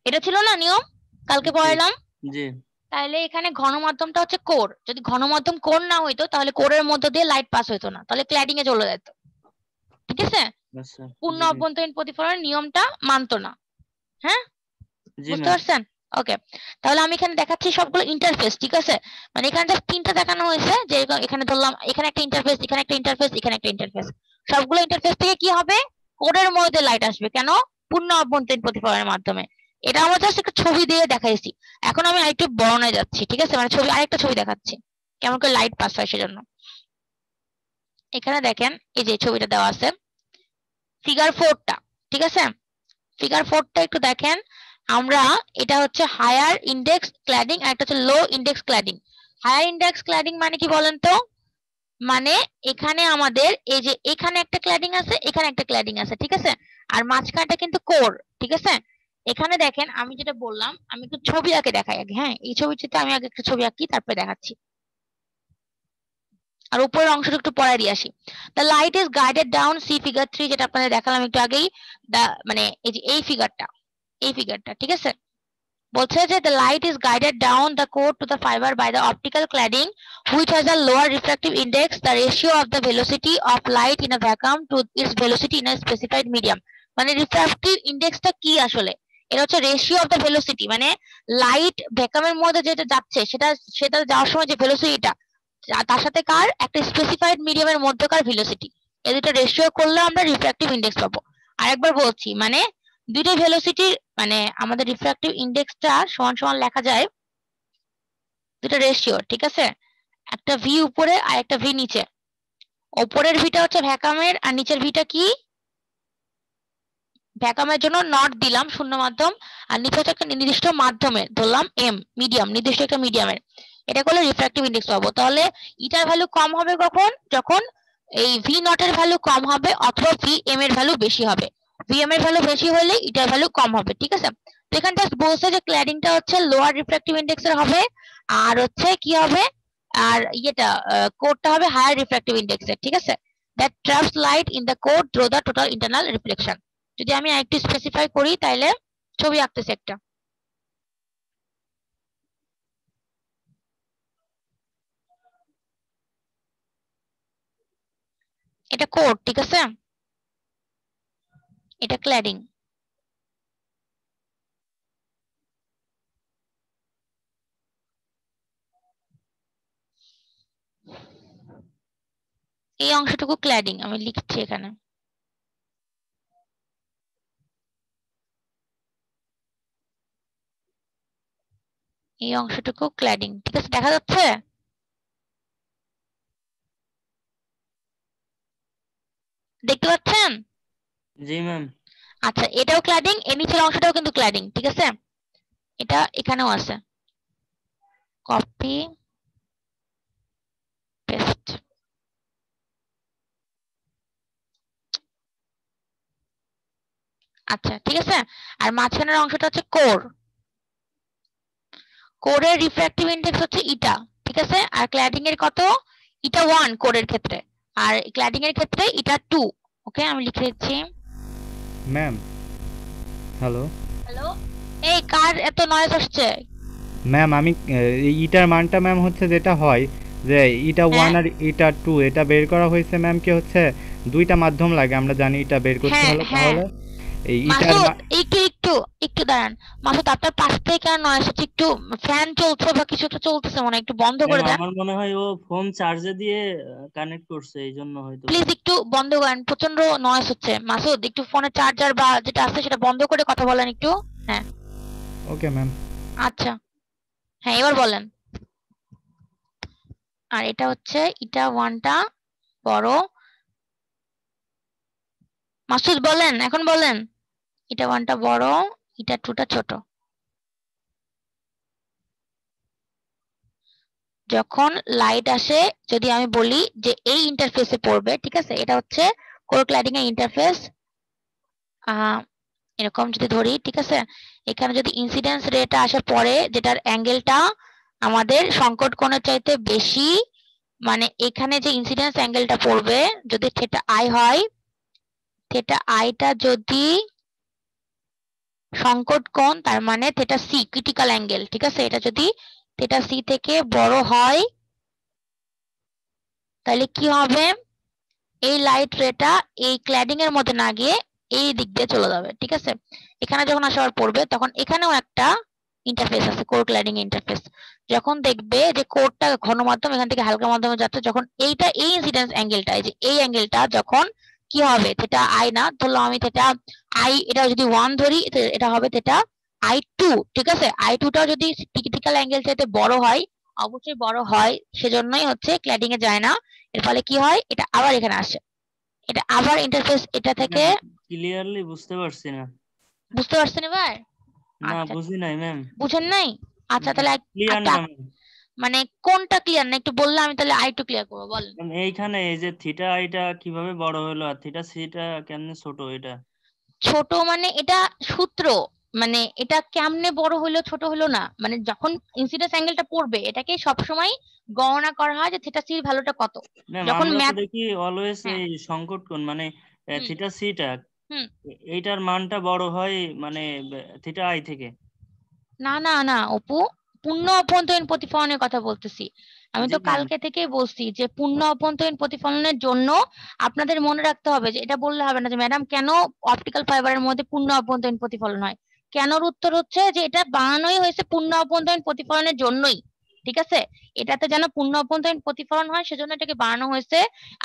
এটা ছিল না নিয়ম, কালকে পড়ালাম। জি তাহলে এখানে ঘন মাধ্যমটা হচ্ছে কোর। যদি ঘন মাধ্যম কোর না হইতো তাহলে কোরের মধ্য দিয়ে লাইট পাস হইতো না, তাহলে ক্ল্যাডিং এ চলে যেত, ঠিক আছে। আচ্ছা পূর্ণ অভ্যন্তরীণ প্রতিফলনের নিয়মটা মানতো না। হ্যাঁ জি বুঝতে ম্যাম পারছেন? ওকে, তাহলে আমি এখানে দেখাচ্ছি সবগুলো ইন্টারফেস, ঠিক আছে। মানে এখানে জাস্ট তিনটা দেখানো হয়েছে, যে এখানে ধরলাম এখানে একটা ইন্টারফেস, এখানে একটা ইন্টারফেস, এখানে একটা ইন্টারফেস। সবগুলো ইন্টারফেস থেকে কি হবে, কোডের মধ্যে লাইট আসবে। কেন? পূর্ণ অভ্যন্তরীণ প্রতিফলনের মাধ্যমে। এটা আমরা জাস্ট একটা ছবি দিয়ে দেখাইছি। এখন আমি আরেকটু বর্ণনায় যাচ্ছি, ঠিক আছে, মানে ছবি, আরেকটা ছবি দেখাচ্ছি কেমন করে লাইট পাস হয় সেজন্য। এখানে দেখেন এই যে ছবিটা দেওয়া আছে, ফিগার 4টা, ঠিক আছে। ফিগার 4টা একটু দেখেন। আমরা এটা হচ্ছে হায়ার ইন্ডেক্স ক্ল্যাডিং আর একটা হচ্ছে low index cladding. Higher index cladding মানে কি বলেন তো? মানে এখানে আমাদের এই যে এখানে একটা ক্ল্যাডিং আছে, এখানে একটা ক্ল্যাডিং আছে, ঠিক আছে। আর মাঝখানটা কিন্তু কোর, ঠিক আছে। এখানে দেখেন আমি যেটা বললাম, আমি একটু ছবি আঁকে দেখাই আগে। হ্যাঁ এই ছবিটাতে আমি আগে একটা ছবি আঁকি তারপরে দেখাচ্ছি, আর উপরের অংশটা একটু পরে দিয়ে আসি। The light is guided down, see figure 3, যেটা আপনাদের দেখালাম একটু আগেই। মানে এই যে এই ফিগারটা, ঠিক আছে। বলছে যে the light is guided down the core to the fiber by the optical cladding which has a lower refractive index, the ratio of the velocity of light in a vacuum to its velocity in a specified medium। মানে refractive ইন্ডেক্সটা কি আসলে? এটা হচ্ছে ratio of the velocity, মানে light ভ্যাকুয়ামের মধ্যে যেটা যাচ্ছে সেটা যাওয়ার সময় যে ভেলোসিটিটা, তার সাথে কার একটা স্পেসিফাইড মিডিয়ামের মধ্যকার ভেলোসিটি, এই দুটো রেশিও করলে আমরা রিফ্র্যাক্টিভ ইন্ডেক্স পাবো। আরেকবার বলছি, মানে দুটো ভেলোসিটি, মানে আমাদের রিফ্র্যাক্টিভ ইন্ডেক্সটা সমান সমান লেখা যায় দুটো রেশিও, ঠিক আছে। একটা ভি উপরে আর একটা ভি নিচে। উপরের ভিটা হচ্ছে ভ্যাকুয়ামের, আর নিচের ভিটা কি? ভ্যাকুয়ামের জন্য নট দিলাম শূন্য মাধ্যম, আর নিচে হচ্ছে একটা নির্দিষ্ট মাধ্যমের, ধরলাম এম, মিডিয়াম, নির্দিষ্ট একটা মিডিয়ামের। এটা করলে রিফ্র্যাক্টিভ ইন্ডেক্স পাবো। তাহলে ইটার ভ্যালু কম হবে কখন? যখন এই ভি নট এর ভ্যালু কম হবে অথবা ভি এম এর ভ্যালু বেশি হবে। ভিএম এর ভ্যালু বেশি হলে ইটার ভ্যালু কম হবে, ঠিক আছে। তো এখানে জাস্ট বলছে যে ক্ল্যাডিংটা হচ্ছে লোয়ার রিফ্র্যাক্টিভ ইন্ডেক্স এর হবে, আর হচ্ছে কি হবে, আর ইয়েটা কোডটা হবে হায়ার রিফ্র্যাক্টিভ ইন্ডেক্স এর, ঠিক আছে। That traps light in the code through the total internal reflection. যদি আমি আরেকটু স্পেসিফাই করি তাহলে ছবি আঁকতেছি একটা। এটা কোড, ঠিক আছে, এটা ক্ল্যাডিং। এই অংশটুকু ক্ল্যাডিং আমি লিখছি এখানে। এই অংশটুকু ক্ল্যাডিং, ঠিক আছে, দেখা যাচ্ছে? দেখতে পাচ্ছেন? জি ম্যাম। আচ্ছা এটাও ক্ল্যাডিং, এর নিচের অংশটাও কিন্তু ক্ল্যাডিং, ঠিক আছে। এটা এখানেও আছে, কপি পেস্ট। আচ্ছা ঠিক আছে। আর মাঝখানের অংশটা হচ্ছে কোর। কোরের রিফ্র্যাক্টিভ ইন্ডেক্স হচ্ছে ইটা, ঠিক আছে। আর ক্ল্যাডিং এর কত? ইটা 1 কোরের ক্ষেত্রে, আর ক্ল্যাডিং এর ক্ষেত্রে ইটা 2। ওকে আমি লিখে দিচ্ছি। ম্যাম হ্যালো হ্যালো, এই কার এত নয়েজ আসছে? ম্যাম আমি এই ইটার মানটা ম্যাম হচ্ছে যেটা হয় যে ইটা 1 আর ইটা 2 এটা বের করা হয়েছে ম্যাম, কি হচ্ছে দুইটা মাধ্যম লাগে আমরা জানি, এটা বের করতে হলে তাহলে এই ইটার মাসুদ একটু দাঁড়ান। মাসুদ আপনার পাশ থেকে কেন নয়েজ হচ্ছে? একটু ফ্যান চলছে বা কিছু একটা চলতেছে মনে হয়, একটু বন্ধ করে দেন। আমার মনে হয় ও ফোন চার্জে দিয়ে কানেক্ট করছে, এইজন্য হয়তো। প্লিজ একটু বন্ধ করেন, প্রচন্ড নয়েজ হচ্ছে। মাসুদ একটু ফোনের চার্জার বা যেটা আছে সেটা বন্ধ করে কথা বলেন একটু। হ্যাঁ ওকে ম্যাম। আচ্ছা হ্যাঁ এবার বলেন। আর এটা হচ্ছে এটা 1টা বড়। মাসুদ বলেন, এখন বলেন। এটা 1টা বড়, এটা 2টা ছোট। যখন লাইট আসে, যদি আমি বলি যে এই ইন্টারফেসে পড়বে, ঠিক আছে, এটা হচ্ছে কোর ক্ল্যাডিং এর ইন্টারফেস। এরকম যদি ধরি, ঠিক আছে, এখানে যদি ইনসিডেন্স রেটা আসে পরে, যেটার অ্যাঙ্গেলটা আমাদের সংকট কোণের চাইতে বেশি, মানে এখানে যে ইনসিডেন্স অ্যাঙ্গেলটা পড়বে যদি থিটা আই হয়, থিটা আইটা যদি সংকট কোণ, তার মানে থিটা সি ক্রিটিক্যাল অ্যাঙ্গেল, ঠিক আছে, এটা যদি থিটা সি থেকে বড় হয়, তাহলে কি হবে, এই লাইট রেটা এই ক্ল্যাডিং এর মধ্যে না গিয়ে এই দিক দিয়ে চলে যাবে, ঠিক আছে। এখানে যখন আসার পড়বে তখন এখানেও একটা ইন্টারফেস আছে, কোর ক্ল্যাডিং ইন্টারফেস। যখন দেখবে যে কোরটা ঘন মাধ্যম এখান থেকে হালকা মাধ্যমে যাচ্ছে, যখন এইটা এই ইনসিডেন্স অ্যাঙ্গেলটা, এই যে এই অ্যাঙ্গেলটা যখন কি হবে, থিটা আই না ধরলাম আমি, থিটা আই এটা যদি 1 ধরি, এটা হবে থিটা আই 2, ঠিক আছে। আই 2টাও যদি ক্রিটিক্যাল অ্যাঙ্গেল চাইতে বড় হয়, অবশ্যই বড় হয়, সেজন্যই হচ্ছে ক্ল্যাডিং এ যায় না। এর ফলে কি হয়, এটা আবার এখানে আসে, এটা আবার ইন্টারফেস এটা থেকে। ক্লিয়ারলি বুঝতে পারছি না। বুঝতে পারছেন এবার? না আচ্ছা বুঝি নাই ম্যাম। বুঝেন নাই? আচ্ছা তাহলে ক্লিয়ার না ম্যাম। মানে কোনটা ক্লিয়ার না একটু বললে আমি তাহলে আরেকটু ক্লিয়ার করবো, বলেন। এইখানে এই যে থিটা আইটা কিভাবে বড় হলো আর থিটা সিটা কেমনে ছোট, এটা ছোট মানে এটা সূত্র, মানে এটা কেমনে বড় হলো ছোট হলো না, মানে যখন ইনসিডেন্স অ্যাঙ্গেলটা পড়বে এটাকে সবসময় গণনা করা হয় যে থিটা সির ভ্যালুটা কত। ম্যাম যখন আমরা তো ম্যাথ দেখি অলওয়েজ এই সংকট কোণ মানে থিটা সিটা হুম এইটার মানটা বড় হয় মানে থিটা আই থেকে। না না না অপু, পূর্ণ অভ্যন্তরীণ প্রতিফলনের কথা বলতেছি আমি। জি তো ম্যাম। কালকে থেকেই বলছি যে পূর্ণ অভ্যন্তরীণ প্রতিফলনের জন্য আপনাদের মনে রাখতে হবে যে এটা বললে হবে না যে ম্যাডাম কেন অপটিক্যাল ফাইবারের মধ্যে পূর্ণ অভ্যন্তরীণ প্রতিফলন হয়। কেনর উত্তর হচ্ছে যে এটা বানানোই হয়েছে পূর্ণ অভ্যন্তরীণ প্রতিফলনের জন্যই, ঠিক আছে। এটাতে যেন পূর্ণ অভ্যন্তরীণ প্রতিফলন হয় সেজন্য এটাকে বানানো হয়েছে।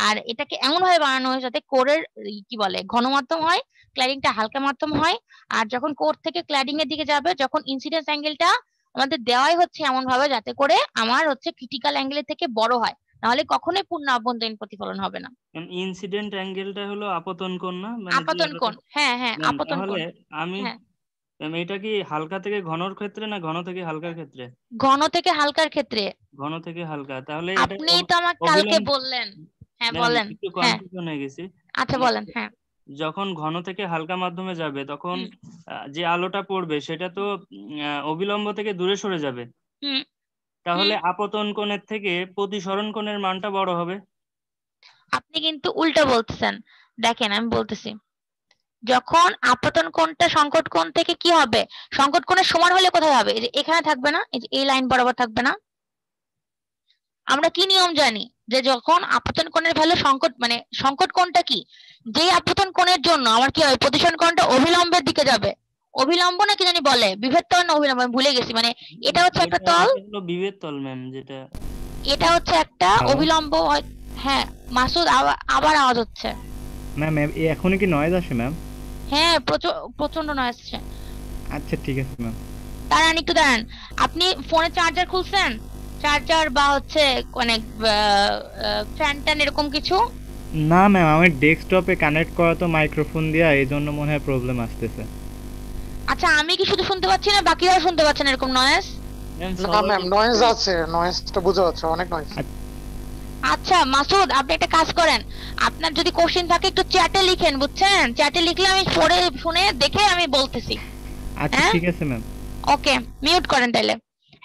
আর এটাকে এমন ভাবে বানানো হয়েছে যাতে কোরের কি বলে ঘন মাধ্যম হয়, ক্ল্যাডিংটা হালকা মাধ্যম হয়। আর যখন কোর থেকে ক্ল্যাডিং এর দিকে যাবে, যখন ইনসিডেন্স অ্যাঙ্গেলটা আমাদের দেওয়াই হচ্ছে এমন ভাবে যাতে করে আমার হচ্ছে ক্রিটিক্যাল অ্যাঙ্গেলের থেকে বড় হয়, নাহলে কখনোই পূর্ণ অভ্যন্তরীণ প্রতিফলন হবে না। ইনসিডেন্ট অ্যাঙ্গেলটা হলো আপতন কোণ না, মানে যে আপতন আলোটা। কোণ, হ্যাঁ হ্যাঁ ম্যাম আপতন তাহলে কোণ। আমি হ্যাঁ এটা কি হালকা থেকে ঘনর ক্ষেত্রে না ঘন থেকে হালকার ক্ষেত্রে? ঘন থেকে হালকার ক্ষেত্রে। ঘন থেকে হালকা, তাহলে এটা আপনিই তো আমাকে কালকে অবিলম্ব। বললেন। হ্যাঁ ম্যাম বলেন। একটু হ্যাঁ কনফিউশন হয়ে গেছি। আচ্ছা বলেন। হ্যাঁ যখন ঘন থেকে হালকা মাধ্যমে যাবে তখন যে আলোটা পড়বে সেটা তো অবিলম্ব থেকে দূরে সরে যাবে, হুম তাহলে আপতন কোণের থেকে প্রতিসরণ কোণের মানটা বড় হবে। আপনি কিন্তু উল্টা বলতেছেন। দেখেন আমি বলতেছি, যখন আপতন কোণটা সংকট কোণ থেকে কি হবে, সংকট কোণের সমান হলে কোথায় হবে, এই যে এখানে থাকবে না, এই যে এই লাইন বরাবর থাকবে না। আমরা কি নিয়ম জানি যে যখন আপতন কোণের ভ্যালু সংকট মানে সংকট কোণটা কি, যে আপতন কোণের জন্য আমার কি হবে, প্রতিসরণ কোণটা অভিলম্বের দিকে যাবে। অভিলম্ব না কি জানি বলে, বিভেদ তল না অভিলম্ব আমি ভুলে গেছি, মানে এটা হচ্ছে একটা তল, এটা হলো বিভেদ তল ম্যাম, যেটা এটা হচ্ছে একটা অভিলম্ব হ্যাঁ মাসুদ আবার আওয়াজ হচ্ছে। ম্যাম এখনই কি নয়েজ আসে ম্যাম? হ্যাঁ প্রচন্ড নয়েজ আসছে। আচ্ছা ঠিক আছে ম্যাম। দাঁড়ান একটু দাঁড়ান, আপনি ফোনে চার্জার খুলছেন, চার্জার বা হচ্ছে অনেক ফ্যান ট্যান এরকম কিছু? না ম্যাম, আমি ডেস্কটপে কানেক্ট করা তো মাইক্রোফোন দিয়া, এই জন্য মনে হয় প্রবলেম আসতেছে। আচ্ছা আমি কি শুধু শুনতে পাচ্ছি না বাকিরাও শুনতে পাচ্ছেন এরকম নয়েজ? না ম্যাম নয়েজ আছে, নয়েজটা বোঝা যাচ্ছে, অনেক নয়েজ। আচ্ছা মাসুদ আপনি একটা কাজ করেন, আপনার যদি কোশ্চেন থাকে একটু চ্যাটে লিখেন, বুঝছেন, চ্যাটে লিখলে আমি পড়ে শুনে দেখে আমি বলতেছি। আচ্ছা ঠিক আছে ম্যাম। ওকে মিউট করেন তাহলে।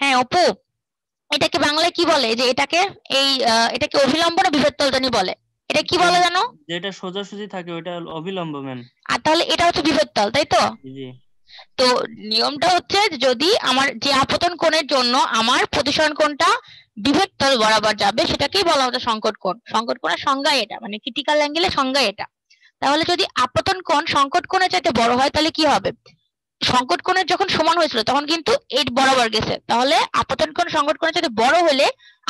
হ্যাঁ অপু, এটাকে বাংলায় কি বলে, যে এটাকে এটাকে অভিলম্ব না বিভেদ তল জানি বলে, এটা কি বলে জানো? যেটা সোজাসুজি থাকে ওটা অবিলম্ব ম্যাম। আর তাহলে এটা হচ্ছে বিভেদ তল, তাই তো? জি। তো নিয়মটা হচ্ছে যদি আমার যে আপতন কোণের জন্য আমার প্রতিসরণ কোণটা বিভেদ তল বরাবর যাবে সেটাকেই বলা হচ্ছে সংকট কোণ। সংকট কোণের সংজ্ঞা এটা, মানে ক্রিটিক্যাল অ্যাঙ্গেলের সংজ্ঞা এটা। তাহলে যদি আপতন কোণ সংকট কোণের চাইতে বড় হয় তাহলে কি হবে, সংকট কোণের যখন সমান হয়েছিল তখন কিন্তু 8 বরাবর গেছে, তাহলে আপতন কোণ সংকট কোণের চাইতে বড় হলে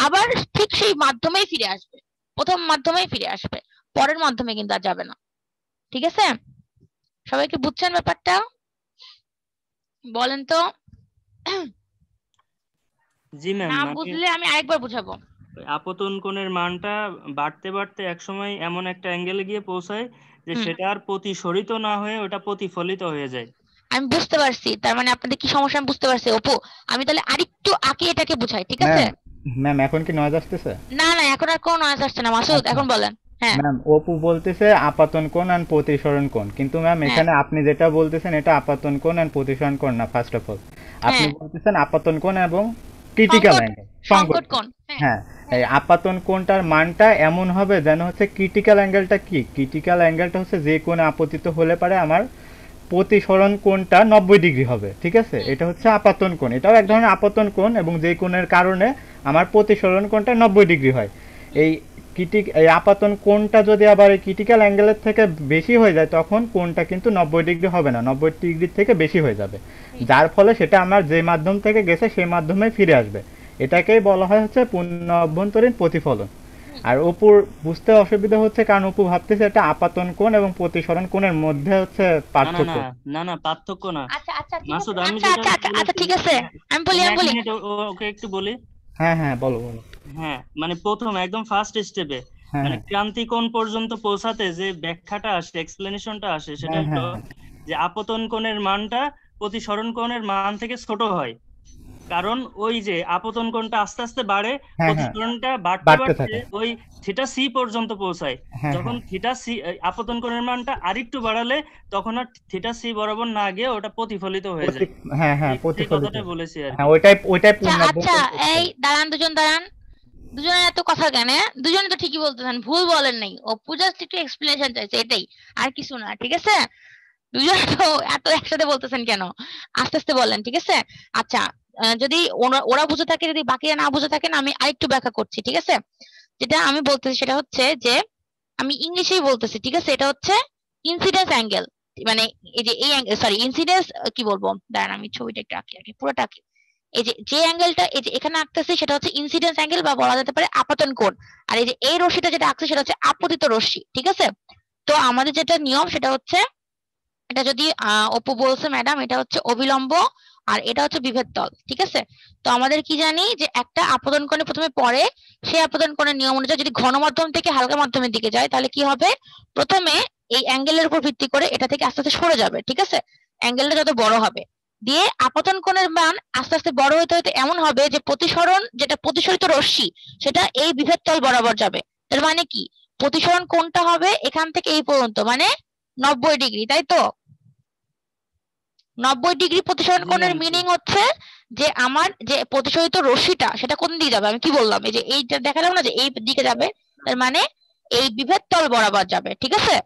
আবার ঠিক সেই মাধ্যমেই ফিরে আসবে, প্রথম মাধ্যমেই ফিরে আসবে, পরের মাধ্যমে কিন্তু আর যাবে না। ঠিক আছে, সবাই কি বুঝছেন ব্যাপারটা? বলেন তো। জি ম্যাম, না মানে বুঝলে আমি আরেকবার বুঝাবো। ওই আপতন কোণের মানটা বাড়তে বাড়তে একসময় এমন একটা অ্যাঙ্গেলে গিয়ে পৌঁছায় যে হুম, সেটা আর প্রতিসরিত না হয়ে ওটা প্রতিফলিত হয়ে যায়। আমি বুঝতে পারছি, তার মানে আপনাদের কি সমস্যা আমি বুঝতে পারছি অপু। আমি তাহলে আরেকটু আগে এটাকে বুঝাই, ঠিক আছে? ম্যাম ম্যাম এখন কি নয়েজ আসতেছে? না না, এখন আর কোনো নয়েজ আসছে না মাসুদ, আচ্ছা এখন বলেন। হ্যাঁ ম্যাম, অপু বলতেছে আপাতন কোণ আর প্রতিসরণ কোণ, কিন্তু ম্যাম হ্যাঁ এখানে আপনি যেটা বলতেছেন এটা আপাতন কোণ আর প্রতিসরণ কোণ না। ফার্স্ট অফ অল আপনি হ্যাঁ, বলতেছেন আপাতন কোণ এবং ক্রিটিক্যাল সংকট অ্যাঙ্গেল, সংকট সংকট কোণ। কোণ। হ্যাঁ হ্যাঁ, এই আপাতন কোণটার মানটা এমন হবে যেন হচ্ছে ক্রিটিক্যাল অ্যাঙ্গেলটা কি, ক্রিটিক্যাল অ্যাঙ্গেলটা হচ্ছে যে কোণে আপতিত হলে পারে আমার প্রতিসরণ কোণটা 90 ডিগ্রি হবে, ঠিক আছে? এটা হচ্ছে আপাতন কোণ, এটাও এক ধরনের আপতন কোণ, এবং যে কোণের কারণে আমার প্রতিসরণ কোণটা 90 ডিগ্রি হয়। এই এই আপাতন কোণটা যদি আবার এই ক্রিটিক্যাল অ্যাঙ্গেলের থেকে বেশি হয়ে যায় তখন কোণটা কিন্তু 90 ডিগ্রি হবে না, 90 ডিগ্রির থেকে বেশি হয়ে যাবে, যার ফলে সেটা আমার যে মাধ্যম থেকে গেছে সেই মাধ্যমে ফিরে আসবে। এটাকেই বলা হয় হচ্ছে পূর্ণ অভ্যন্তরীণ প্রতিফলন। আর অপুর বুঝতে অসুবিধা হচ্ছে কারণ অপু ভাবতেছে এটা আপাতন কোণ এবং প্রতিসরণ কোণের মধ্যে হচ্ছে না না পার্থক্য। না না না, পার্থক্য না আচ্ছা আচ্ছা ঠিক আছে, মাসুদ। আমি আচ্ছা যেটা আচ্ছা আচ্ছা আচ্ছা বলেছি, ঠিক আছে, আমি বলি আমি আমি এক বলি। মিনিট ওকে একটু বলি। হ্যাঁ হ্যাঁ, বলো বলো। হ্যাঁ, মানে প্রথম একদম ফার্স্ট স্টেপে হ্যাঁ মানে হ্যাঁ ক্রান্তি কোণ পর্যন্ত পৌঁছাতে যে ব্যাখ্যাটা আসে, এক্সপ্লেনেশনটা আসে, সেটা হ্যাঁ হলো হ্যাঁ যে আপতন কোণের মানটা প্রতিসরণ কোণের মান থেকে ছোট হয়। কারণ ওই যে আপতন কোণটা আস্তে আস্তে বাড়ে, হ্যাঁ হ্যাঁ, প্রতিসরণটা বাড়তে বাড়তে বাড়তে থাকে। ওই থিটা সি পর্যন্ত পৌঁছায়। হ্যাঁ যখন হ্যাঁ, থিটা সি আপতন কোণের মানটা আরেকটু বাড়ালে তখন আর থিটা সি বরাবর না গিয়ে ওটা প্রতিফলিত হয়ে যায়। হ্যাঁ হ্যাঁ সেই প্রতিফলিত। কথাটা বলেছি আর হ্যাঁ, কি। ওইটাই আচ্ছা পূর্ণ আচ্ছা, অভ্যন্তরীণ এই প্রতিফলন। দাঁড়ান দুজন দাঁড়ান, দুজনে এত কথা কেন? দুজনে তো ঠিকই বলতেছেন, ভুল বলেন নাই, অপু জাস্ট একটু এক্সপ্লেনেশন চাইছে, এটাই, আর কিছু না, ঠিক আছে? দুজনে তো এত একসাথে বলতেছেন কেন? আস্তে আস্তে বলেন, ঠিক আছে? আচ্ছা, যদি ওরা বুঝে থাকে, যদি বাকিরা না বুঝে থাকেন, আমি আরেকটু ব্যাখ্যা করছি, ঠিক আছে? যেটা আমি বলতেছি সেটা হচ্ছে যে আমি ইংলিশেই বলতেছি, ঠিক আছে? এটা হচ্ছে ইনসিডেন্স অ্যাঙ্গেল, মানে এই যে এই সরি ইনসিডেন্স, কি বলবো, দাঁড়ান আমি ছবিটা একটু আঁকি আঁকি পুরোটা আঁকি। এই যে যে অ্যাঙ্গেলটা এই যে এখানে আঁকতেছি সেটা হচ্ছে ইনসিডেন্স অ্যাঙ্গেল বা বলা যেতে পারে আপতন কোণ। আর এই যে এই রশ্মিটা যেটা আঁকছে সেটা হচ্ছে আপতিত রশ্মি, ঠিক আছে? তো আমাদের যেটা নিয়ম সেটা হচ্ছে, এটা যদি অপু বলছে ম্যাডাম এটা হচ্ছে অবিলম্ব আর এটা হচ্ছে বিভেদ তল, ঠিক আছে? তো আমাদের কি জানি যে একটা আপতন কোণে প্রথমে পড়ে, সেই আপতন কোণের নিয়ম অনুযায়ী যদি ঘন মাধ্যম থেকে হালকা মাধ্যমের দিকে যায় তাহলে কি হবে, প্রথমে এই অ্যাঙ্গেলের উপর ভিত্তি করে এটা থেকে আস্তে আস্তে সরে যাবে, ঠিক আছে? অ্যাঙ্গেলটা যত বড় হবে, দিয়ে আপতন কোণের মান আস্তে আস্তে বড় হতে হতে এমন হবে যে প্রতিসরণ যেটা প্রতিসরিত রশ্মি সেটা এই বিভেদ তল বরাবর যাবে। তার মানে কি, প্রতিসরণ কোণটা হবে এখান থেকে এই পর্যন্ত, মানে 90 ডিগ্রি, তাই তো? 90 ডিগ্রি প্রতিসরণ জি কোণের ম্যাম, জি। মিনিং হচ্ছে যে আমার যে প্রতিসরিত রশ্মিটা সেটা কোন দিকে যাবে, আমি কি বললাম, এই যে এইটা দেখালাম না যে এই দিকে যাবে, তার মানে এই বিভেদ তল বরাবর যাবে, ঠিক আছে?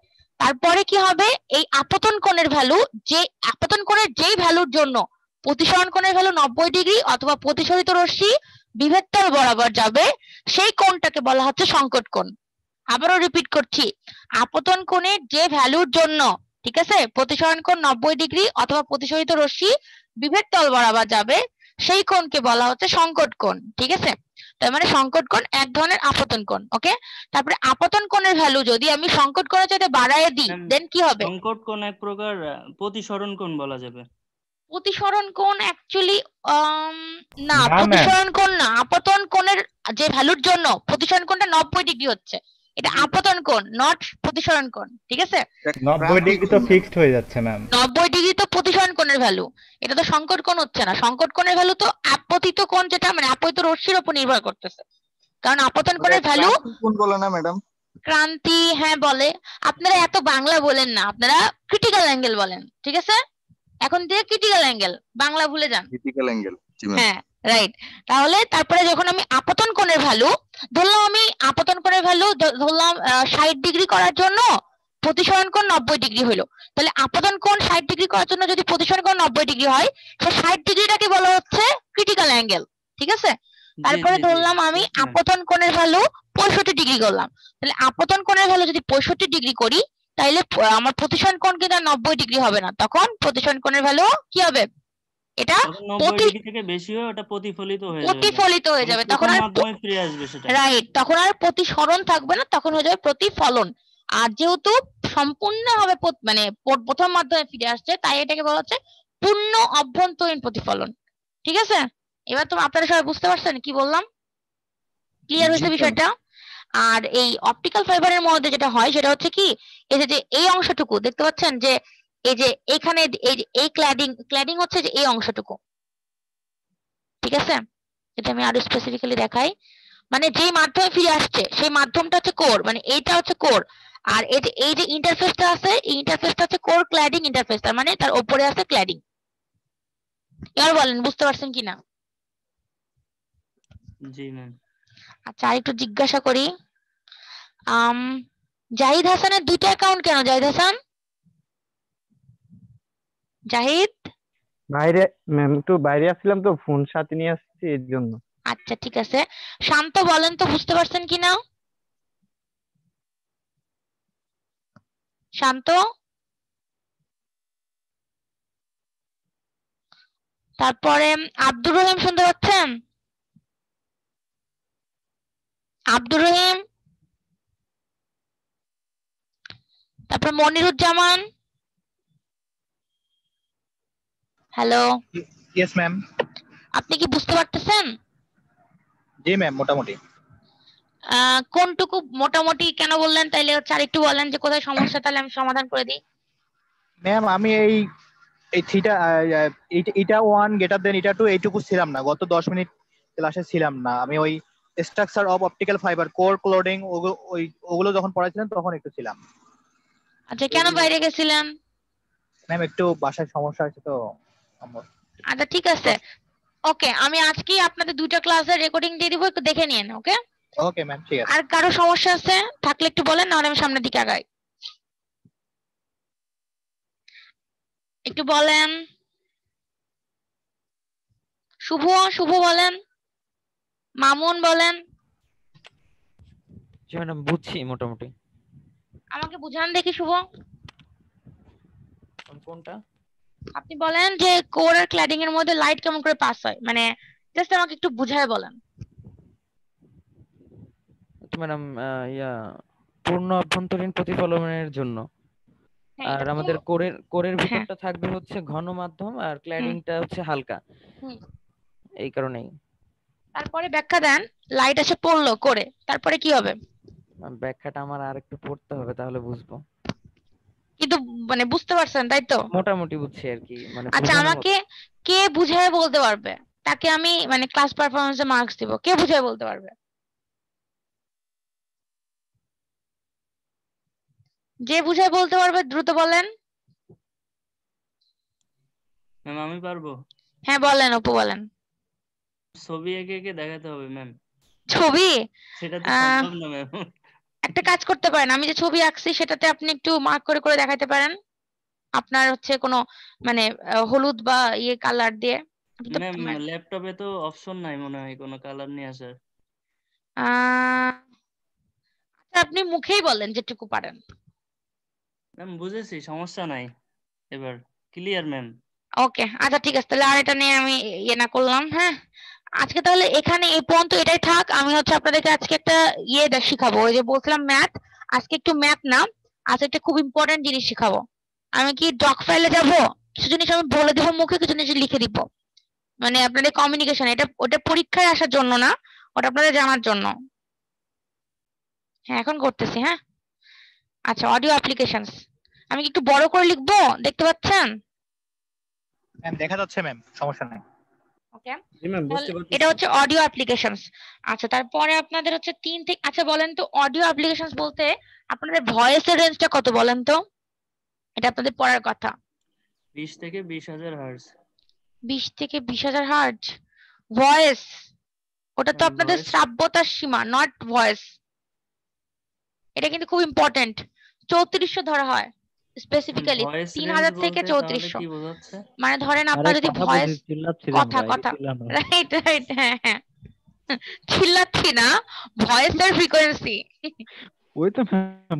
তারপরে কি হবে, এই আপতন কোণের ভ্যালু, যে আপতন কোণের যেই ভ্যালুর জন্য প্রতিসরণ কোণের ভ্যালু 90 ডিগ্রি অথবা প্রতিসরিত রশ্মি বিভেদ তল বরাবর যাবে, সেই কোণটাকে বলা হচ্ছে সংকট কোণ। আবারও রিপিট করছি, আপতন কোণের যে ভ্যালুর জন্য, ঠিক আছে, প্রতিসরণ কোণ 90 ডিগ্রি অথবা প্রতিসরিত রশ্মি বিভেদ তল বরাবর যাবে, সেই কোণকে বলা হচ্ছে সংকট কোণ, ঠিক আছে? তার মানে সংকট কোণ এক ধরনের আপতন কোণ, ওকে? তারপরে আপতন কোণের ভ্যালু যদি আমি সংকট কোণের চাইতে বাড়ায় দিই ম্যাম, দেন কি হবে? সংকট কোণ এক প্রকার প্রতিসরণ কোণ বলা যাবে। প্রতিসরণ কোণ অ্যাকচুয়ালি না, না ম্যাম, প্রতিসরণ কোণ না, আপতন কোণের যে ভ্যালুর জন্য প্রতিসরণ কোণটা 90 ডিগ্রি হচ্ছে, এটা আপতন কোণ, নট প্রতিসরণ কোণ, ঠিক আছে? 90 ডিগ্রি তো ফিক্সড হয়ে যাচ্ছে ম্যাম। 90 ডিগ্রি তো প্রতিসরণ কোণের ভ্যালু, এটা তো সংকট কোণ হচ্ছে না। সংকট কোণের ভ্যালু তো আপতিত কোণ, যেটা মানে আপতিত রশ্মির উপর নির্ভর করতেছে, কারণ আপতন কোণের ভ্যালু কোন বলে না ম্যাডাম? ক্রান্তি, হ্যাঁ বলে। আপনারা এত বাংলা বলেন না, আপনারা ক্রিটিক্যাল অ্যাঙ্গেল বলেন, ঠিক আছে? এখন দিয়ে ক্রিটিক্যাল অ্যাঙ্গেল, বাংলা ভুলে যান। ক্রিটিক্যাল অ্যাঙ্গেল, জি ম্যাম। হ্যাঁ রাইট। তাহলে তারপরে যখন আমি আপতন কোণের ভ্যালু ধরলাম, আমি আপতন কোণের ভ্যালু ধরলাম 60 ডিগ্রি করার জন্য প্রতিসরণ কোণ 90 ডিগ্রি হলো, তাহলে আপতন কোণ 60 ডিগ্রি করার জন্য যদি প্রতিসরণ কোণ 90 ডিগ্রি হয়, সে 60 ডিগ্রিটাকে বলা হচ্ছে ক্রিটিক্যাল অ্যাঙ্গেল, ঠিক আছে? জি তারপরে জি জি, ধরলাম আমি বুঝছি ম্যাম। আপতন কোণের ভ্যালু 65 ডিগ্রি করলাম, তাহলে আপতন কোণের ভ্যালু যদি 65 ডিগ্রি করি তাহলে আমার প্রতিসরণ কোণ কিন্তু আর 90 ডিগ্রি হবে না, তখন প্রতিসরণ কোণের ভ্যালু কি হবে, এটা তখন 90 ডিগ্রি থেকে বেশি হয়ে ওটা প্রতিফলিত হয়ে যাবে ম্যাম। প্রতিফলিত হয়ে মানে যাবে, তখন প্রথম আর মাধ্যমে ফিরে আসবে সেটা। রাইট, তখন আর প্রতিসরণ থাকবে না, তখন হয়ে যাবে প্রতিফলন। আর যেহেতু সম্পূর্ণভাবে মানে প্রথম মাধ্যমে ফিরে আসছে, তাই এটাকে বলা হচ্ছে পূর্ণ অভ্যন্তরীণ প্রতিফলন, ঠিক আছে? এবার তো আপনারা সবাই বুঝতে পারছেন কি বললাম? ক্লিয়ার জি হয়েছে ম্যাম। বিষয়টা? আর এই অপটিক্যাল ফাইবারের মধ্যে যেটা হয় সেটা হচ্ছে কি, এই যে এই অংশটুকু দেখতে পাচ্ছেন যে এই যে এখানে এই যে এই ক্ল্যাডিং হচ্ছে যে এই অংশটুকু, ঠিক আছে? এটা আমি আরো স্পেসিফিক্যালি দেখাই। মানে যেই মাধ্যমে ফিরে আসছে সেই মাধ্যমটা হচ্ছে কোর, মানে এইটা হচ্ছে কোর। আর এই যে ইন্টারফেসটা আছে, এই ইন্টারফেসটা হচ্ছে কোর ক্ল্যাডিং ইন্টারফেস, তার মানে তার উপরে আছে ক্ল্যাডিং। এবার বলেন বুঝতে পারছেন কিনা? জি ম্যাম। আচ্ছা আর একটু জিজ্ঞাসা করি, জাহিদ হাসানের দুইটা অ্যাকাউন্ট কেন? জাহিদ হাসান, জাহিদ। বাইরে ম্যাম একটু বাইরে আসছিলাম তো, ফোন সাথে নিয়ে আসছি এর জন্য। আচ্ছা ঠিক আছে, শান্ত বলেন তো বুঝতে পারছেন কিনা? শান্ত। তারপরে আব্দুর রহিম শুনতে পাচ্ছেন? আব্দুর রহিম। তারপর মনিরুজ্জামান। Hello, yes ma'am. আপনি কি বুঝতে পারতেছেন? জি ম্যাম, মোটামুটি। কোনটুকু মোটামুটি কেন বললেন? তাইলে হচ্ছে আরেকটু বলেন যে কোথায় সমস্যা, তাহলে আমি সমাধান করে দিই। ম্যাম আমি এই এই থিটা এটা 1 গ্রেটার দেন এটা 2 এইটুকু ছিলাম না, গত 10 মিনিট ক্লাসে ছিলাম না। আমি ওই structure of optical fibre, core cladding ওগুলো যখন পড়াইছিলেন তখন একটু ছিলাম। আচ্ছা কেন বাইরে গেছিলেন? ম্যাম একটু বাসায় সমস্যা আছে তো আমার। আচ্ছা ঠিক আছে, ওকে আমি আজকেই আপনাদের দুইটা ক্লাসের রেকর্ডিং দিয়ে দিব, একটু দেখে নিন। ওকে ওকে ম্যাম, ঠিক আছে। আর কারো সমস্যা আছে থাকলে একটু বলেন, নাহলে আমি সামনের দিকে আগাই। একটু বলেন। শুভ, শুভ বলেন। মামুন বলেন। জি ম্যাডাম বুঝছি মোটামুটি। আমাকে বুঝান দেখি শুভ। কোনটা? আপনি বলেন যে কোর আর ক্ল্যাডিং এর মধ্যে লাইট কেমন করে পাস হয়, মানে জাস্ট আমাকে একটু বুঝায় বলেন। তো ম্যাডাম পূর্ণ অভ্যন্তরীণ প্রতিফলনের জন্য। হ্যাঁ, আর এটা আমাদের পুরো- কোরের ভিতরটা থাকবে হচ্ছে ঘন মাধ্যম, আর ক্ল্যাডিংটা হচ্ছে হালকা, হুম। এই কারণেই। তারপরে ব্যাখ্যা দেন, লাইট এসে পড়লো করে, তারপরে কি হবে? ব্যাখ্যাটা আমার আর একটু পড়তে হবে, তাহলে বুঝবো। কিন্তু মানে বুঝতে পারছেন তাই তো? মোটামুটি বুঝছি আর কি, মানে আচ্ছা বোঝানোর আমাকে কে বুঝায় বলতে পারবে, তাকে আমি মানে ক্লাস পারফরমেন্সে মার্কস দিব। কে বুঝায় বলতে পারবে? যে বুঝায় বলতে পারবে দ্রুত বলেন। ম্যাম আমি পারবো। হ্যাঁ বলেন, অপু বলেন। ছবি এঁকে এঁকে দেখাতে হবে ম্যাম। ছবি? সেটা তো সম্ভব না ম্যাম। একটা কাজ করতে পারেন, আমি যে ছবি আঁকছি সেটাতে আপনি একটু মার্ক করে করে দেখাতে পারেন, আপনার হচ্ছে কোনো মানে হলুদ বা ইয়ে কালার দিয়ে। আপনি তো ম্যাম ল্যাপটপে তো অপশন নাই মনে হয় কোনো কালার নিয়ে আসার। আচ্ছা আপনি মুখেই বলেন যেটুকু পারেন। ম্যাম বুঝেছি, সমস্যা নাই, এবার ক্লিয়ার ম্যাম। ওকে আচ্ছা ঠিক আছে, তাহলে আর এটা নিয়ে আমি ইয়ে না করলাম। হ্যাঁ আজকে তাহলে এখানে এই পর্যন্ত এটাই থাক। আমি হচ্ছে আপনাদেরকে আজকে একটা শিখাবো, ওই যে বলছিলাম ম্যাথ। আজকে একটু ম্যাথ না, আজকে একটা খুব ইম্পর্টেন্ট জিনিস শিখাবো। আমি কি ডক ফাইলে যাব, কিছু জিনিস আমি বলে দেবো মুখে, কিছু জিনিস লিখে দিব। মানে আপনাদের কমিউনিকেশন, এটা ওটা পরীক্ষায় আসার জন্য না, ওটা আপনাদের জানার জন্য। হ্যাঁ এখন করতেছি। হ্যাঁ আচ্ছা, অডিও অ্যাপ্লিকেশনস আমি কি একটু বড় করে লিখবো, দেখতে পাচ্ছেন? ম্যাম দেখা যাচ্ছে ম্যাম, সমস্যা নাই। ওকে জি ম্যাম বুঝতে পারছি। এটা হচ্ছে অডিও অ্যাপ্লিকেশনস। আচ্ছা তারপরে আপনাদের হচ্ছে 3 থেকে, আচ্ছা বলেন তো অডিও অ্যাপ্লিকেশনস বলতে আপনাদের ভয়েসের রেঞ্জটা কত বলেন তো? এটা আপনাদের পড়ার কথা। 20 থেকে 20,000 হার্জ। 20 থেকে 20,000 হার্জ ভয়েস? ওটা তো আপনাদের শ্রাব্যতার সীমা, নট ভয়েস। এটা কিন্তু খুব ইম্পর্টেন্ট। 3400 ধরা হয় স্পেসিফিক্যালি, 3000 থেকে 3400। মানে ধরেন আপনার যদি ভয়েস কথা রাইট রাইট হ্যাঁ হ্যাঁ চিল্লাচ্ছি না, ভয়েসের ফ্রিকোয়েন্সি। ওই তো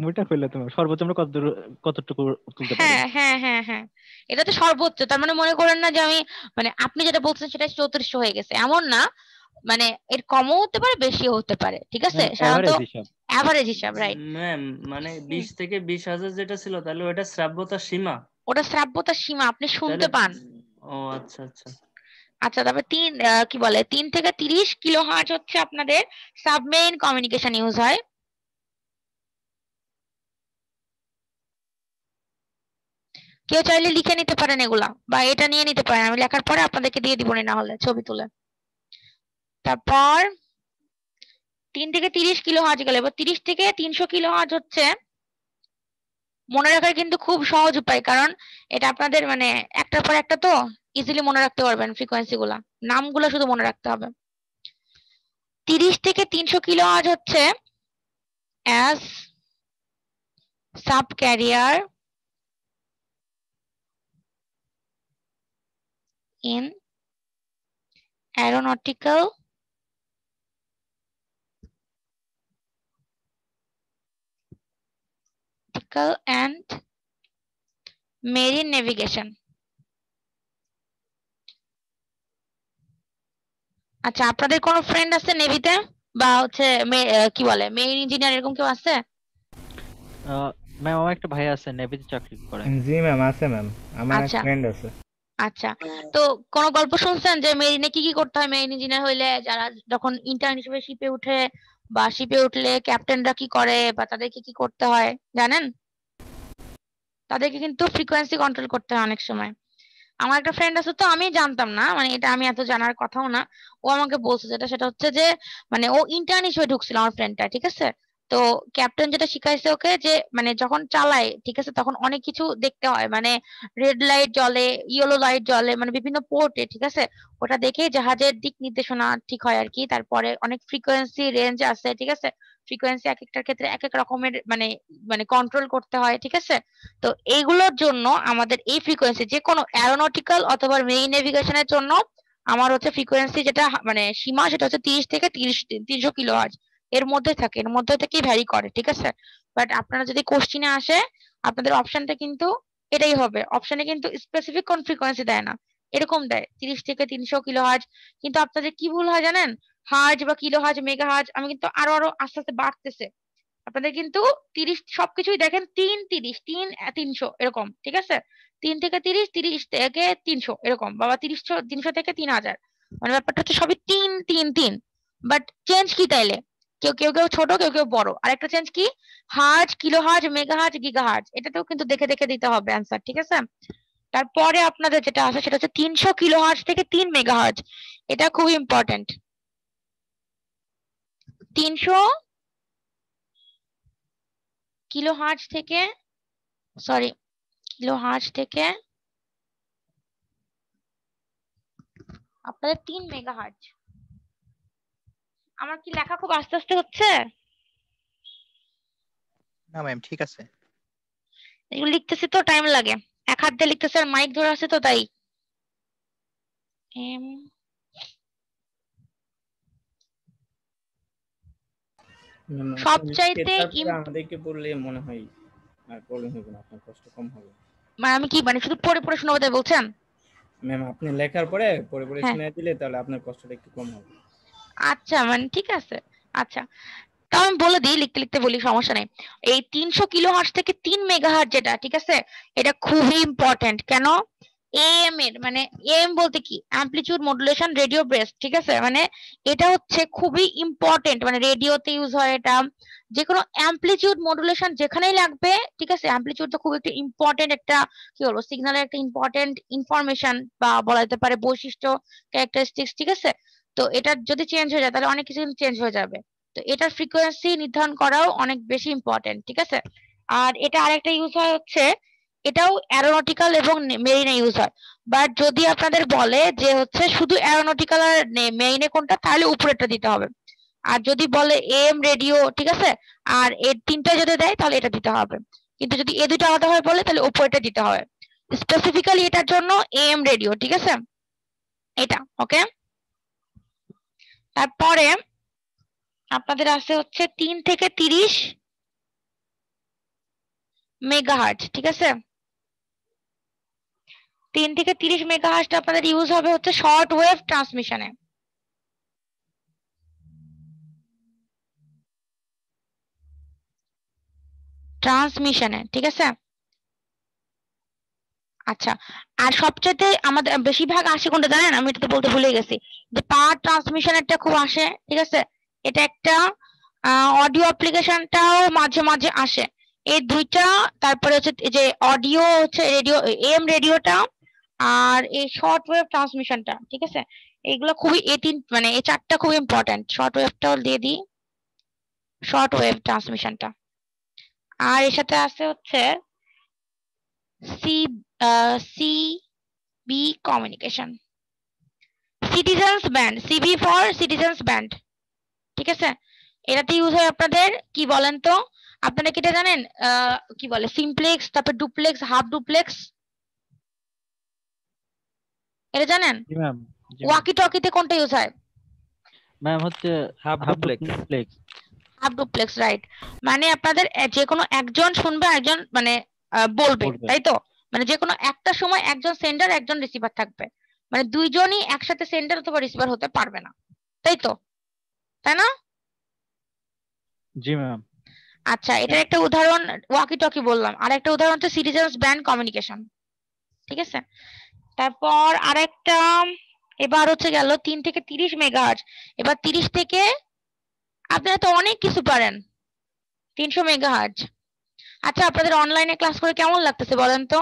ওইটা কইলে তোমার সর্বোচ্চ আমরা কতটুকু তুলতে পারি। হ্যাঁ হ্যাঁ হ্যাঁ হ্যাঁ এটা তো সর্বোচ্চ। তার মানে মনে করেন না যে আমি মানে আপনি যেটা বলছেন সেটা 3400 হয়ে গেছে, এমন না। মানে এর কমও হতে পারে, বেশিও হতে পারে, ঠিক আছে? সাধারণত এভারেজ হিসাব, রাইট ম্যাম। মানে 20 থেকে 20,000 যেটা ছিল তাহলে ওটা শ্রাব্যতার সীমা? ওটা শ্রাব্যতার সীমা, আপনি শুনতে পান। ও আচ্ছা আচ্ছা। আচ্ছা, তারপর কি বলে 3 থেকে 30 কিলো হার্জ হচ্ছে আপনাদের সাবমেরিন কমিউনিকেশন ইউজ হয়। কেউ চাইলে লিখে নিতে পারেন এগুলা, বা এটা নিয়ে নিতে পারেন, আমি লেখার পরে আপনাদেরকে দিয়ে দিব না হলে ছবি তুলে। তারপর 3 থেকে 30 কিলো হার্জ গেল, এবার 30 থেকে 300 কিলো হার্জ হচ্ছে মনে রাখার কিন্তু খুব সহজ উপায়, কারণ এটা আপনাদের মানে একটার পর একটা তো ইজিলি মনে রাখতে পারবেন ফ্রিকোয়েন্সি গুলা, নামগুলো শুধু মনে রাখতে হবে। 30 থেকে 300 কিলো হার্জ হচ্ছে as sub career in aeronautical and marine navigation। আচ্ছা, আপনাদের কোনো ফ্রেন্ড আছে নেভিতে বা হচ্ছে কি বলে মেরিন ইঞ্জিনিয়ার এরকম কেউ আছে? ম্যাম আমার একটা ভাই আছে নেভিতে চাকরি করে। জি ম্যাম আছে ম্যাম, আমার এক আচ্ছা ফ্রেন্ড আছে। আচ্ছা, তো কোনো গল্প শুনছেন যে মেরিনে কি কি করতে হয়? মেরিন ইঞ্জিনিয়ার হইলে যারা যখন ইন্টার্ন হিসেবে শিপে উঠে বা শিপে উঠলে ক্যাপ্টেনরা কি করে বা তাদেরকে কি করতে হয় জানেন? তাদেরকে কিন্তু ফ্রিকোয়েন্সি কন্ট্রোল করতে হয় অনেক সময়। আমার একটা ফ্রেন্ড আছে, তো আমি জানতাম না, মানে এটা আমি এত জানার কথাও না, ও আমাকে বলছে যেটা, সেটা হচ্ছে যে মানে ও ইন্টার্ন হিসেবে ঢুকছিল আমার ফ্রেন্ডটা, ঠিক আছে? তো ক্যাপ্টেন যেটা শিখাইছে ওকে যে মানে যখন চালায়, ঠিক আছে, তখন অনেক কিছু দেখতে হয়, মানে রেড লাইট জ্বলে, ইয়েলো লাইট জ্বলে, মানে বিভিন্ন পোর্টে, ঠিক আছে, ওটা দেখে জাহাজের দিক নির্দেশনা ঠিক হয় আর কি। তারপরে অনেক ফ্রিকোয়েন্সি রেঞ্জ আছে, ঠিক আছে, ফ্রিকোয়েন্সি এক একটার ক্ষেত্রে এক এক রকমের মানে মানে কন্ট্রোল করতে হয়, ঠিক আছে। তো এইগুলোর জন্য আমাদের এই ফ্রিকোয়েন্সি যে কোনো অ্যারোনটিক্যাল অথবা মেইন নেভিগেশনের জন্য আমার হচ্ছে ফ্রিকোয়েন্সি যেটা মানে সীমা, সেটা হচ্ছে 30 থেকে 300 কিলো হার্জ এর মধ্যে থাকে, এর মধ্যে থেকেই ভ্যারি করে, ঠিক আছে। বাট আপনারা যদি কোশ্চিনে আসে আপনাদের অপশনটা কিন্তু এটাই হবে, অপশনে কিন্তু স্পেসিফিক কোন ফ্রিকোয়েন্সি দেয় না, এরকম দেয় 30 থেকে 300 কিলো হার্জ। কিন্তু আপনাদের কি ভুল হয় জানেন, হার্জ বা কিলো হার্জ মেগা হার্জ আমি কিন্তু আরো আরো আস্তে আস্তে বাড়তেছে, আপনাদের কিন্তু 30 সবকিছুই দেখেন 3 300 এরকম, ঠিক আছে, 3 থেকে 30, 30 থেকে 300 এরকম, বাবা 300 থেকে 3000, মানে ব্যাপারটা হচ্ছে সবই 3 3 3। বাট চেঞ্জ কি তাইলে, কেউ কেউ কেউ ছোট, কেউ কেউ বড়। আরেকটা চেঞ্জ কি, hertz, kilo hertz, mega hertz, giga hertz, এটাতেও কিন্তু দেখে দেখে দিতে হবে অ্যান্সার, ঠিক আছে। তারপরে আপনাদের যেটা আছে সেটা হচ্ছে 300 কিলো হার্জ থেকে 3 মেগা হার্জ, এটা খুব ইম্পর্টেন্ট। 300 কিলো হার্জ থেকে কিলো হার্জ থেকে আপনাদের 3 মেগা হার্জ। আমার কি লেখা খুব আস্তে আস্তে হচ্ছে? না ম্যাম ঠিক আছে। এগুলো লিখতেছি তো টাইম লাগে, এক হাত দিয়ে লিখতেছি আর মাইক ধরে আছে তো তাই। সবচাইতে আমাদেরকে বললে মনে হয় আর প্রবলেম হবে না, আপনার কষ্ট কম হবে। মানে আমি কি মানে শুধু পড়ে পড়ে শোনাবো তাই বলছেন? ম্যাম আপনি লেখার পরে পড়ে পড়ে শুনে দিলে তাহলে আপনার কষ্টটা একটু কম হবে। আচ্ছা মানে ঠিক আছে, আচ্ছা তাও আমি বলে দিই, লিখতে লিখতে বলি, সমস্যা নেই। এই 300 কিলো হার্জ থেকে 3 মেগা হার্জ যেটা, ঠিক আছে, এটা খুবই ইম্পর্টেন্ট। কেন? এএম এর মানে এএম বলতে কি, অ্যামপ্লিটিউড মডুলেশন রেডিও ব্রেস, ঠিক আছে, মানে এটা হচ্ছে খুবই ইম্পর্টেন্ট, মানে রেডিওতে ইউজ হয় এটা, যে কোনো অ্যামপ্লিটিউড মডুলেশন যেখানেই লাগবে, ঠিক আছে। অ্যামপ্লিটিউডটা খুব একটা ইম্পর্টেন্ট একটা কি বলবো সিগন্যালের একটা ইম্পর্টেন্ট ইনফরমেশন বা বলা যেতে পারে বৈশিষ্ট্য, ক্যারেক্টারিস্টিক্স, ঠিক আছে। তো এটা যদি চেঞ্জ হয়ে যায় তাহলে অনেক কিছু চেঞ্জ হয়ে যাবে, তো এটার ফ্রিকোয়েন্সি নির্ধারণ করাও অনেক বেশি ইম্পর্টেন্ট, ঠিক আছে। আর এটা আরেকটা ইউজ হয় হচ্ছে, এটাও অ্যারোনটিক্যাল এবং মেরিনে ইউজ হয়। বাট যদি আপনাদের বলে যে হচ্ছে শুধু অ্যারোনটিক্যাল আর মেরিনে কোনটা, তাহলে উপরেরটা দিতে হবে। আর যদি বলে এম রেডিও, ঠিক আছে, আর এর তিনটা যদি দেয় তাহলে এটা দিতে হবে। কিন্তু যদি এ দুটো আলাদা হয় বলে তাহলে উপরেরটা দিতে হবে, স্পেসিফিক্যালি এটার জন্য এম রেডিও, ঠিক আছে, এটা ওকে। তারপরে আপনাদের আছে হচ্ছে 3 থেকে 30 মেগাহার্জ, ঠিক আছে। 3 থেকে 30 মেগাহার্জটা আপনাদের ইউজ হবে হচ্ছে শর্ট ওয়েভ ট্রান্সমিশনে। ঠিক আছে। আচ্ছা, আর সবচেয়ে আমাদের বেশিরভাগ আসে কোনটা জানেন? আমি এটা তো বলতে ভুলে গেছি, যে পাওয়ার ট্রান্সমিশনেরটা খুব আসে, ঠিক আছে? এটা একটা অডিও অ্যাপ্লিকেশনটাও মাঝে মাঝে আসে। এই দুইটা, তারপরে হচ্ছে এই যে অডিও হচ্ছে রেডিও, এম রেডিওটা, আর এই শর্ট ওয়েভ ট্রান্সমিশনটা, ঠিক আছে? এইগুলো খুবই মানে এই চারটা খুব ইম্পর্টেন্ট। শর্ট ওয়েভটাও দিয়ে দিই, শর্ট ওয়েভ ট্রান্সমিশনটা। আর এর সাথে আছে হচ্ছে CB communication, citizens band, CB for citizens band, ঠিক আছে? এটাতে ইউজ হয় আপনাদের, কি বলেন তো আপনারা কি এটা জানেন? কি বলে, সিমপ্লেক্স, তারপর ডুপ্লেক্স, হাফ ডুপ্লেক্স, এটা জানেন? জি ম্যাম। ওয়াকি টকিতে কোনটা ইউজ হয়? ম্যাম হচ্ছে half duplex. Half duplex, right. মানে আপনাদের যে কোনো একজন শুনবে, একজন মানে বলবে, তাই তো? মানে যে কোনো একটা সময় একজন সেন্ডার, একজন রিসিভার থাকবে, মানে দুইজনই একসাথে সেন্ডার অথবা রিসিভার হতে পারবে না, তাই তো? তাই না? জি ম্যাম। আচ্ছা, এটার একটা উদাহরণ ওয়াকি টকি বললাম, আর একটা উদাহরণ হচ্ছে সিটিজেন্স ব্যান্ড কমিউনিকেশন, ঠিক আছে? তারপর আরেকটা, এবার হচ্ছে গেল 3 থেকে 30 মেগাহার্জ। এবার 30 থেকে আপনারা তো অনেক কিছু পারেন, 300 মেগাহার্জ। আচ্ছা, আপনাদের অনলাইনে ক্লাস করে কেমন লাগতেছে বলেন তো?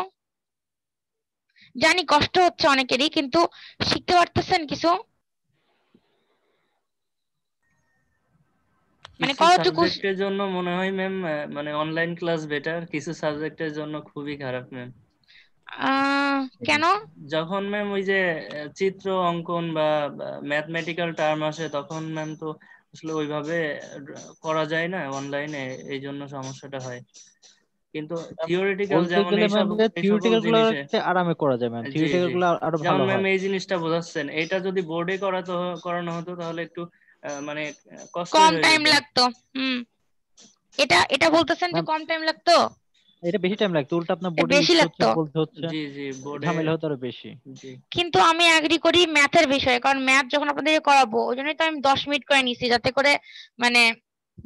জানি কষ্ট হচ্ছে অনেকেরই, কিন্তু শিখতে পারতেছেন কিছু? মানে কিছু কতটুকু? সাবজেক্টের জন্য মনে হয় ম্যাম মানে অনলাইন ক্লাস বেটার, কিছু সাবজেক্টের জন্য খুবই খারাপ ম্যাম। কেন? যখন ম্যাম ওই যে চিত্র অঙ্কন বা ম্যাথমেটিক্যাল টার্ম আসে, তখন ম্যাম তো আসলে ওইভাবে করা যায় না অনলাইনে, এই জন্য সমস্যাটা হয়। কিন্তু থিওরিটিক্যাল বলতে যেমন গেলে ম্যাম থিওরিটিক্যাল গুলো জিনিসে আরামে করা যায় ম্যাম, জি থিওরিটিক্যাল জি গুলো আরো যেমন ভালো ম্যাম হয়। এই জিনিসটা বোঝাচ্ছেন, এটা যদি বোর্ডে করানো হতো তাহলে একটু মানে কষ্ট কম হয়ে টাইম যেত। লাগতো। এটা বলতেছেন যে কম টাইম লাগতো? এটা বেশি টাইম লাগতো, উল্টা আপনার বোর্ডে বেশি লিখতে হচ্ছে, লাগতো। বলতে হচ্ছে, জি জি বোর্ডে ঝামেলা হতো আরো বেশি। জি কিন্তু আমি এগ্রি করি ম্যাথের বিষয়ে, কারণ ম্যাথ যখন আপনাদের করাবো, ওই জন্যই তো আমি 10 মিনিট করে নিছি, যাতে করে মানে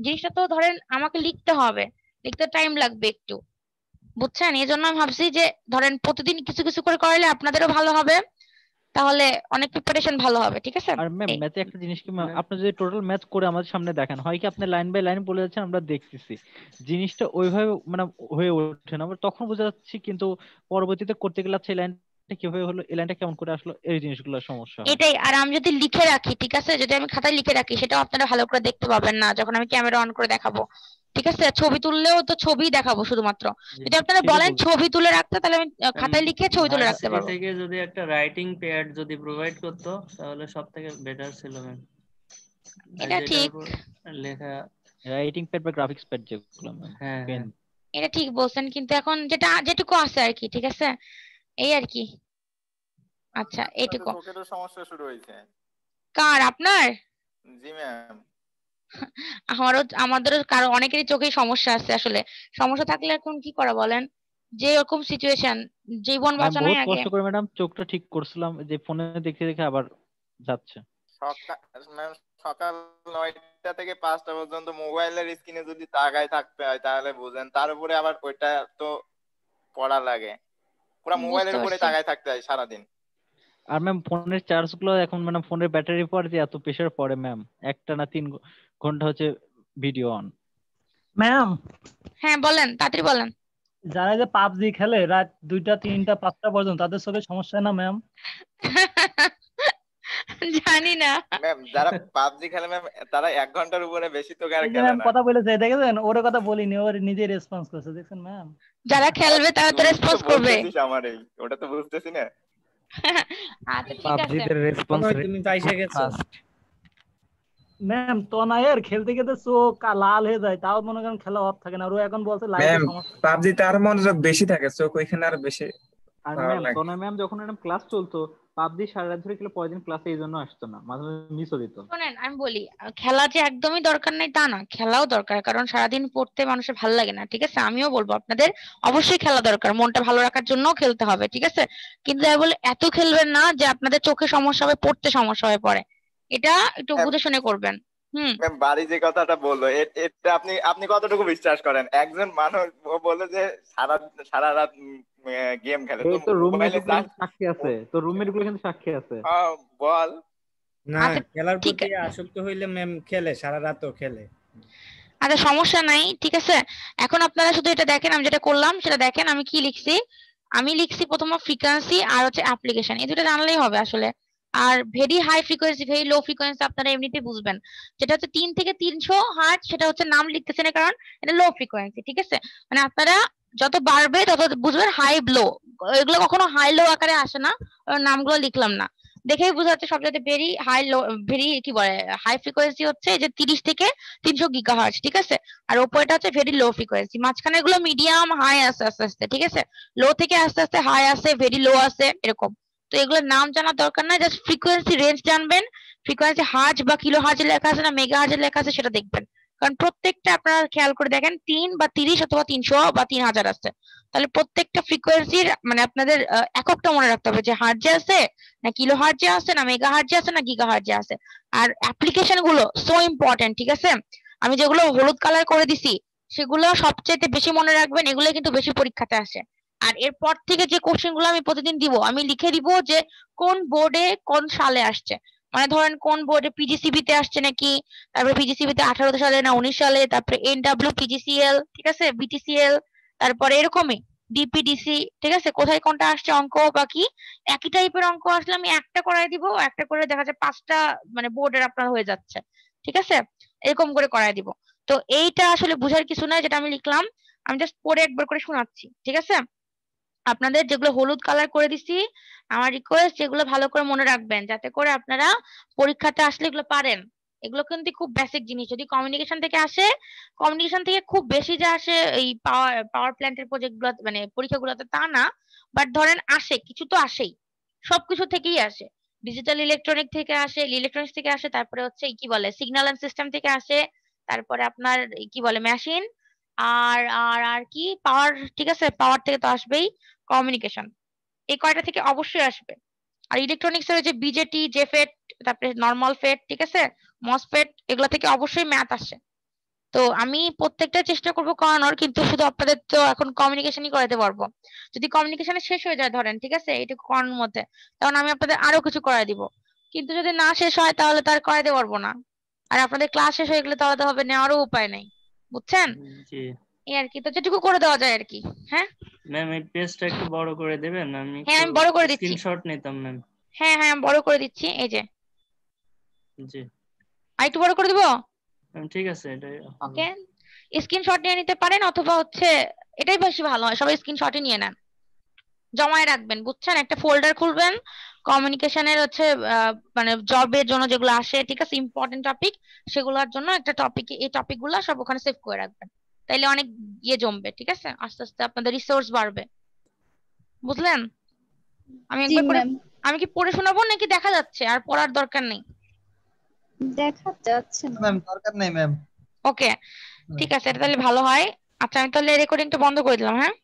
জিনিসটা তো ধরেন আমাকে লিখতে হবে, লিখতে টাইম লাগবে একটু, বুঝছেন? এই জন্য আমি ভাবছি যে ধরেন প্রতিদিন কিছু কিছু করে করালে আপনাদেরও ভালো হবে, তাহলে অনেক প্রিপারেশন ভালো হবে, ঠিক আছে? আর ম্যাম ম্যাথে একটা জিনিস কি ম্যাম, আপনি যদি টোটাল ম্যাথ করে আমাদের সামনে দেখেন, হয় কি আপনি লাইন বাই লাইন বলে যাচ্ছেন, আমরা দেখতেছি জিনিসটা ওইভাবে মানে হয়ে ওঠে না, আমরা তখন বোঝা যাচ্ছি, কিন্তু পরবর্তীতে করতে গেলে সেই লাইনটা কিভাবে হলো, এই লাইনটা কেমন করে আসলো, এই জিনিসগুলো সমস্যা হয়। এটাই। আর আমি যদি লিখে রাখি, ঠিক আছে, যদি আমি খাতায় লিখে রাখি, সেটাও আপনারা ভালো করে দেখতে পাবেন না যখন আমি ক্যামেরা অন করে দেখাবো, ঠিক আছে? ছবি তুললেও তো ছবি দেখাবো শুধুমাত্র, যদি আপনারা সেটা বলেন বলছি। ছবি তুলে রাখতে, তাহলে আমি খাতায় লিখে ছবি তুলে রাখতে ভার্সিটি পারবো। থেকে যদি একটা রাইটিং প্যাড যদি প্রোভাইড করতো তাহলে সব থেকে বেটার ছিল ম্যাম। এটা যেটার ঠিক, উপর লেখা, রাইটিং প্যাড বা গ্রাফিক্স প্যাড যেগুলো ম্যাম, হ্যাঁ পেন। এটা ঠিক বলছেন, কিন্তু এখন যেটুকু আছে আর কি, ঠিক আছে, এই আর কি। আচ্ছা, এইটুকু। চোখেরও সমস্যা শুরু হয়েছে। কার? আপনার? জি ম্যাম। আমাদেরও কারো অনেকেরই চোখে সমস্যা আছে। আসলে সমস্যা থাকলে এখন কি করা বলেন? যে এরকম সিচুয়েশন, জীবন ম্যাম বাঁচানোই বহুত আগে। কষ্ট করে ম্যাডাম চোখটা ঠিক করছিলাম, যে ফোনে দেখে দেখে আবার যাচ্ছে। ম্যাম সকাল 9টা থেকে 5টা পর্যন্ত মোবাইলের স্ক্রিনে যদি তাকায় থাকতে হয় তাহলে বুঝেন, তার উপরে আবার ওইটা তো পড়া লাগে, পুরো মোবাইলের উপরে তাকায় থাকতে হয় সারাদিন। আর ম্যাম ফোনের চার্জ গুলো এখন মানে ফোনের ব্যাটারির পর যে এত প্রেসার পড়ে ম্যাম, একটা না 3 ঘন্টা হচ্ছে ভিডিও অন। ম্যাম, হ্যাঁ বলেন, তাড়াতাড়ি বলেন। যারা যে পাবজি খেলে রাত 2টা 3টা 5টা পর্যন্ত, তাদের চোখে সমস্যা না ম্যাম? জানি না ম্যাম যারা পাবজি খেলে ম্যাম তারা 1 ঘন্টার উপরে বেশি তো আর এই যে খেলে ম্যাম না। কথা বলেছে, দেখেছেন? ওর কথা বলিনি, ওর নিজে রেসপন্স করছে, দেখছেন ম্যাম? যারা খেলবে তারা তো রেসপন্স করবে। আমারই ওটা তো বুঝতেছি না। আচ্ছা ঠিক আছে। পাবজিদের রেসপন্স তুমি পাইছে গেছো। ম্যাম তনায়ের খেলতে খেলতে চোখ লাল হয়ে যায়, তাও মনে করেন খেলা অফ থাকে না। আর ও এখন বলছে লাইভে ম্যাম সমস্যা। পাবজিতে আরো মনোযোগ বেশি থাকে, চোখ ওইখানে আরো বেশি আর ভালো ম্যাম লাগে। তনয় ম্যাম যখন এরকম ক্লাস চলতো, পাবজি সারা রাত ধরে খেলে পরের দিন ক্লাসে এই জন্য আসতো না, মাঝে মাঝে মিসও দিত। শোনেন আমি বলি, খেলা যে একদমই দরকার নাই তা না, খেলাও দরকার, কারণ সারাদিন পড়তে মানুষের ভালো লাগে না, ঠিক আছে? আমিও বলবো আপনাদের অবশ্যই খেলা দরকার, মনটা ভালো রাখার জন্যও খেলতে হবে, ঠিক আছে? কিন্তু তাই বলে এত খেলবেন না যে আপনাদের চোখে সমস্যা হবে, পড়তে সমস্যা হয়ে পড়ে। এটা একটু বুঝে শুনে করবেন। ম্যাম বাড়ি যে কথাটা বললো এটা আপনি আপনি কতটুকু বিশ্বাস করেন? একজন মানুষ বলে যে সারা রাত গেম খেলে, তো এই তো রুমমেট মোবাইলে গুলো সাক্ষী আছে, তো রুমমেট গুলো কিন্তু সাক্ষী আছে। বল না, খেলার প্রতি আসক্ত হইলে ম্যাম খেলে, সারা রাতও খেলে। আচ্ছা সমস্যা নাই, ঠিক আছে। এখন আপনারা শুধু এটা দেখেন, আমি যেটা করলাম সেটা দেখেন। আমি কি লিখছি? আমি লিখছি প্রথমে ফ্রিকোয়েন্সি আর হচ্ছে অ্যাপ্লিকেশন, এই দুটো জানলেই হবে আসলে। আর very high frequency, very low frequency আপনারা এমনিতেই বুঝবেন। যেটা হচ্ছে 3 থেকে 300 হার্টজ, সেটা হচ্ছে নাম লিখতেছে না, কারণ এটা লো ফ্রিকোয়েন্সি, ঠিক আছে। মানে আপনারা যত বাড়বে তত বুঝবেন হাই লো, এগুলো কখনো হাই লো আকারে আসে না, নামগুলো লিখলাম না। দেখেই বোঝা যাচ্ছে সবচেয়ে ভেরি হাই লো, ভেরি কি বলে হাই ফ্রিকোয়েন্সি হচ্ছে এই যে 30 থেকে 300 গিগাহার্টজ, ঠিক আছে। আর উপরেটা হচ্ছে ভেরি লো ফ্রিকোয়েন্সি, মাঝখানে এগুলো মিডিয়াম হাই আছে আস্তে আস্তে, ঠিক আছে। লো থেকে আস্তে আস্তে হাই আছে, ভেরি লো আছে, এরকম। তো এগুলোর নাম জানার দরকার নাই, জাস্ট ফ্রিকোয়েন্সি রেঞ্জ জানবেন। ফ্রিকোয়েন্সি হার্জ বা কিলো হার্জে লেখা আছে না মেগা হার্জে লেখা আছে সেটা দেখবেন, কারণ প্রত্যেকটা আপনারা খেয়াল করে দেখেন 3 বা 30 অথবা 300 বা 3000 আছে। তাহলে প্রত্যেকটা ফ্রিকোয়েন্সির মানে আপনাদের এককটা মনে রাখতে হবে যে হার্জে আছে না কিলো হার্জে আছে না মেগা হার্জে আছে না গিগা হার্জে আছে। আর অ্যাপ্লিকেশন গুলো সো ইম্পর্টেন্ট, ঠিক আছে। আমি যেগুলো হলুদ কালার করে দিছি সেগুলো সবচেয়ে বেশি মনে রাখবেন, এগুলো কিন্তু বেশি পরীক্ষাতে আসে। আর এরপর থেকে যে কোশ্চেন গুলো আমি প্রতিদিন দিব, আমি লিখে দিব যে কোন বোর্ডে কোন সালে আসছে। মানে ধরেন কোন বোর্ডে পিজিসিবি তে আসছে নাকি, তারপরে পিজিসিবি তে 18 সালে না 19 সালে, তারপরে এনডব্লিউ পিজিসিএল, ঠিক আছে, বিটিসিএল, তারপরে এরকমই ডিপিডিসি, ঠিক আছে, কোথায় কোনটা আসছে অঙ্ক বা কি। একই টাইপের অঙ্ক আসলে আমি একটা করাই দিব, একটা করে দেখা যায় 5টা মানে বোর্ডের আপনার হয়ে যাচ্ছে, ঠিক আছে। এরকম করে করাই দিব। তো এইটা আসলে বুঝার কিছু নাই, যেটা আমি লিখলাম আমি জাস্ট পড়ে একবার করে শোনাচ্ছি, ঠিক আছে। আপনাদের যেগুলো হলুদ কালার করে দিছি, আমার রিকোয়েস্ট যেগুলো ভালো করে মনে রাখবেন, যাতে করে আপনারা পরীক্ষাতে আসলে এগুলো পারেন। এগুলো কিন্তু খুব বেসিক জিনিস। যদি কমিউনিকেশন থেকে আসে, কমিউনিকেশন থেকে খুব বেশি যে আসে এই পাওয়ার প্ল্যান্টের প্রজেক্ট গুলো মানে পরীক্ষাগুলোতে তা না, বাট ধরেন আসে, কিছু তো আসেই, সবকিছু থেকেই আসে। ডিজিটাল ইলেকট্রনিক থেকে আসে, ইলেকট্রনিক্স থেকে আসে, তারপরে হচ্ছে কি বলে সিগন্যাল এন্ড সিস্টেম থেকে আসে, তারপরে আপনার কি বলে মেশিন, আর আর আর কি পাওয়ার, ঠিক আছে, পাওয়ার থেকে তো আসবেই। কমিউনিকেশন, এই কয়টা থেকে অবশ্যই আসবে। আর ইলেকট্রনিক্স এর যে বিজেটি, জেফেট, তারপরে নরমাল ফেট, ঠিক আছে, মসফেট, এগুলা থেকে অবশ্যই ম্যাথ আসে। তো আমি প্রত্যেকটা চেষ্টা করব করানোর, কিন্তু শুধু আপনাদের তো এখন কমিউনিকেশনই করাতে পারবো। যদি কমিউনিকেশনে শেষ হয়ে যায় ধরেন, ঠিক আছে, এটা করানোর মধ্যে, তখন আমি আপনাদের আরো কিছু করাই দিব। কিন্তু যদি না শেষ হয় তাহলে তার করাইতে পারবো না। আর আপনাদের ক্লাস শেষ হয়ে গেলে তাহলে তো হবে নেওয়ারও উপায় নেই, বুঝছেন। জি এই আর কি, তো যেটুকু করে দেওয়া যায় আর কি। হ্যাঁ ম্যাম, এই পেজটা একটু বড় করে দেবেন, আমি হ্যাঁ, একটু আমি বড় করে দিচ্ছি। স্ক্রিনশট নিতাম ম্যাম। হ্যাঁ হ্যাঁ, আমি বড় করে দিচ্ছি, এই যে জি আর একটু বড় করে দিব। ঠিক আছে, এটাই ওকে, স্ক্রিনশট নিয়ে নিতে পারেন, অথবা হচ্ছে এটাই বেশি ভালো হয়, সবাই স্ক্রিনশটই নিয়ে নেন, জমায় রাখবেন, বুঝছেন। একটা ফোল্ডার খুলবেন কমিউনিকেশনের হচ্ছে মানে জবের জন্য যেগুলো আসে, ঠিক আছে, ইম্পর্টেন্ট টপিক, সেগুলোর জন্য একটা টপিক, এই টপিক গুলো সব ওখানে সেভ করে রাখবেন। তাইলে অনেক ইয়ে জমবে, ঠিক আছে, আস্তে আস্তে আপনাদের রিসোর্স বাড়বে, বুঝলেন। আমি জি একবার করে, ম্যাম। আমি কি পড়ে শোনাবো নাকি দেখা যাচ্ছে আর পড়ার দরকার নেই? দেখা যাচ্ছে না ম্যাম, দরকার নেই ম্যাম। ওকে, ঠিক আছে, এটা তাহলে ভালো হয়। আচ্ছা আমি তাহলে রেকর্ডিংটা বন্ধ করে দিলাম, হ্যাঁ।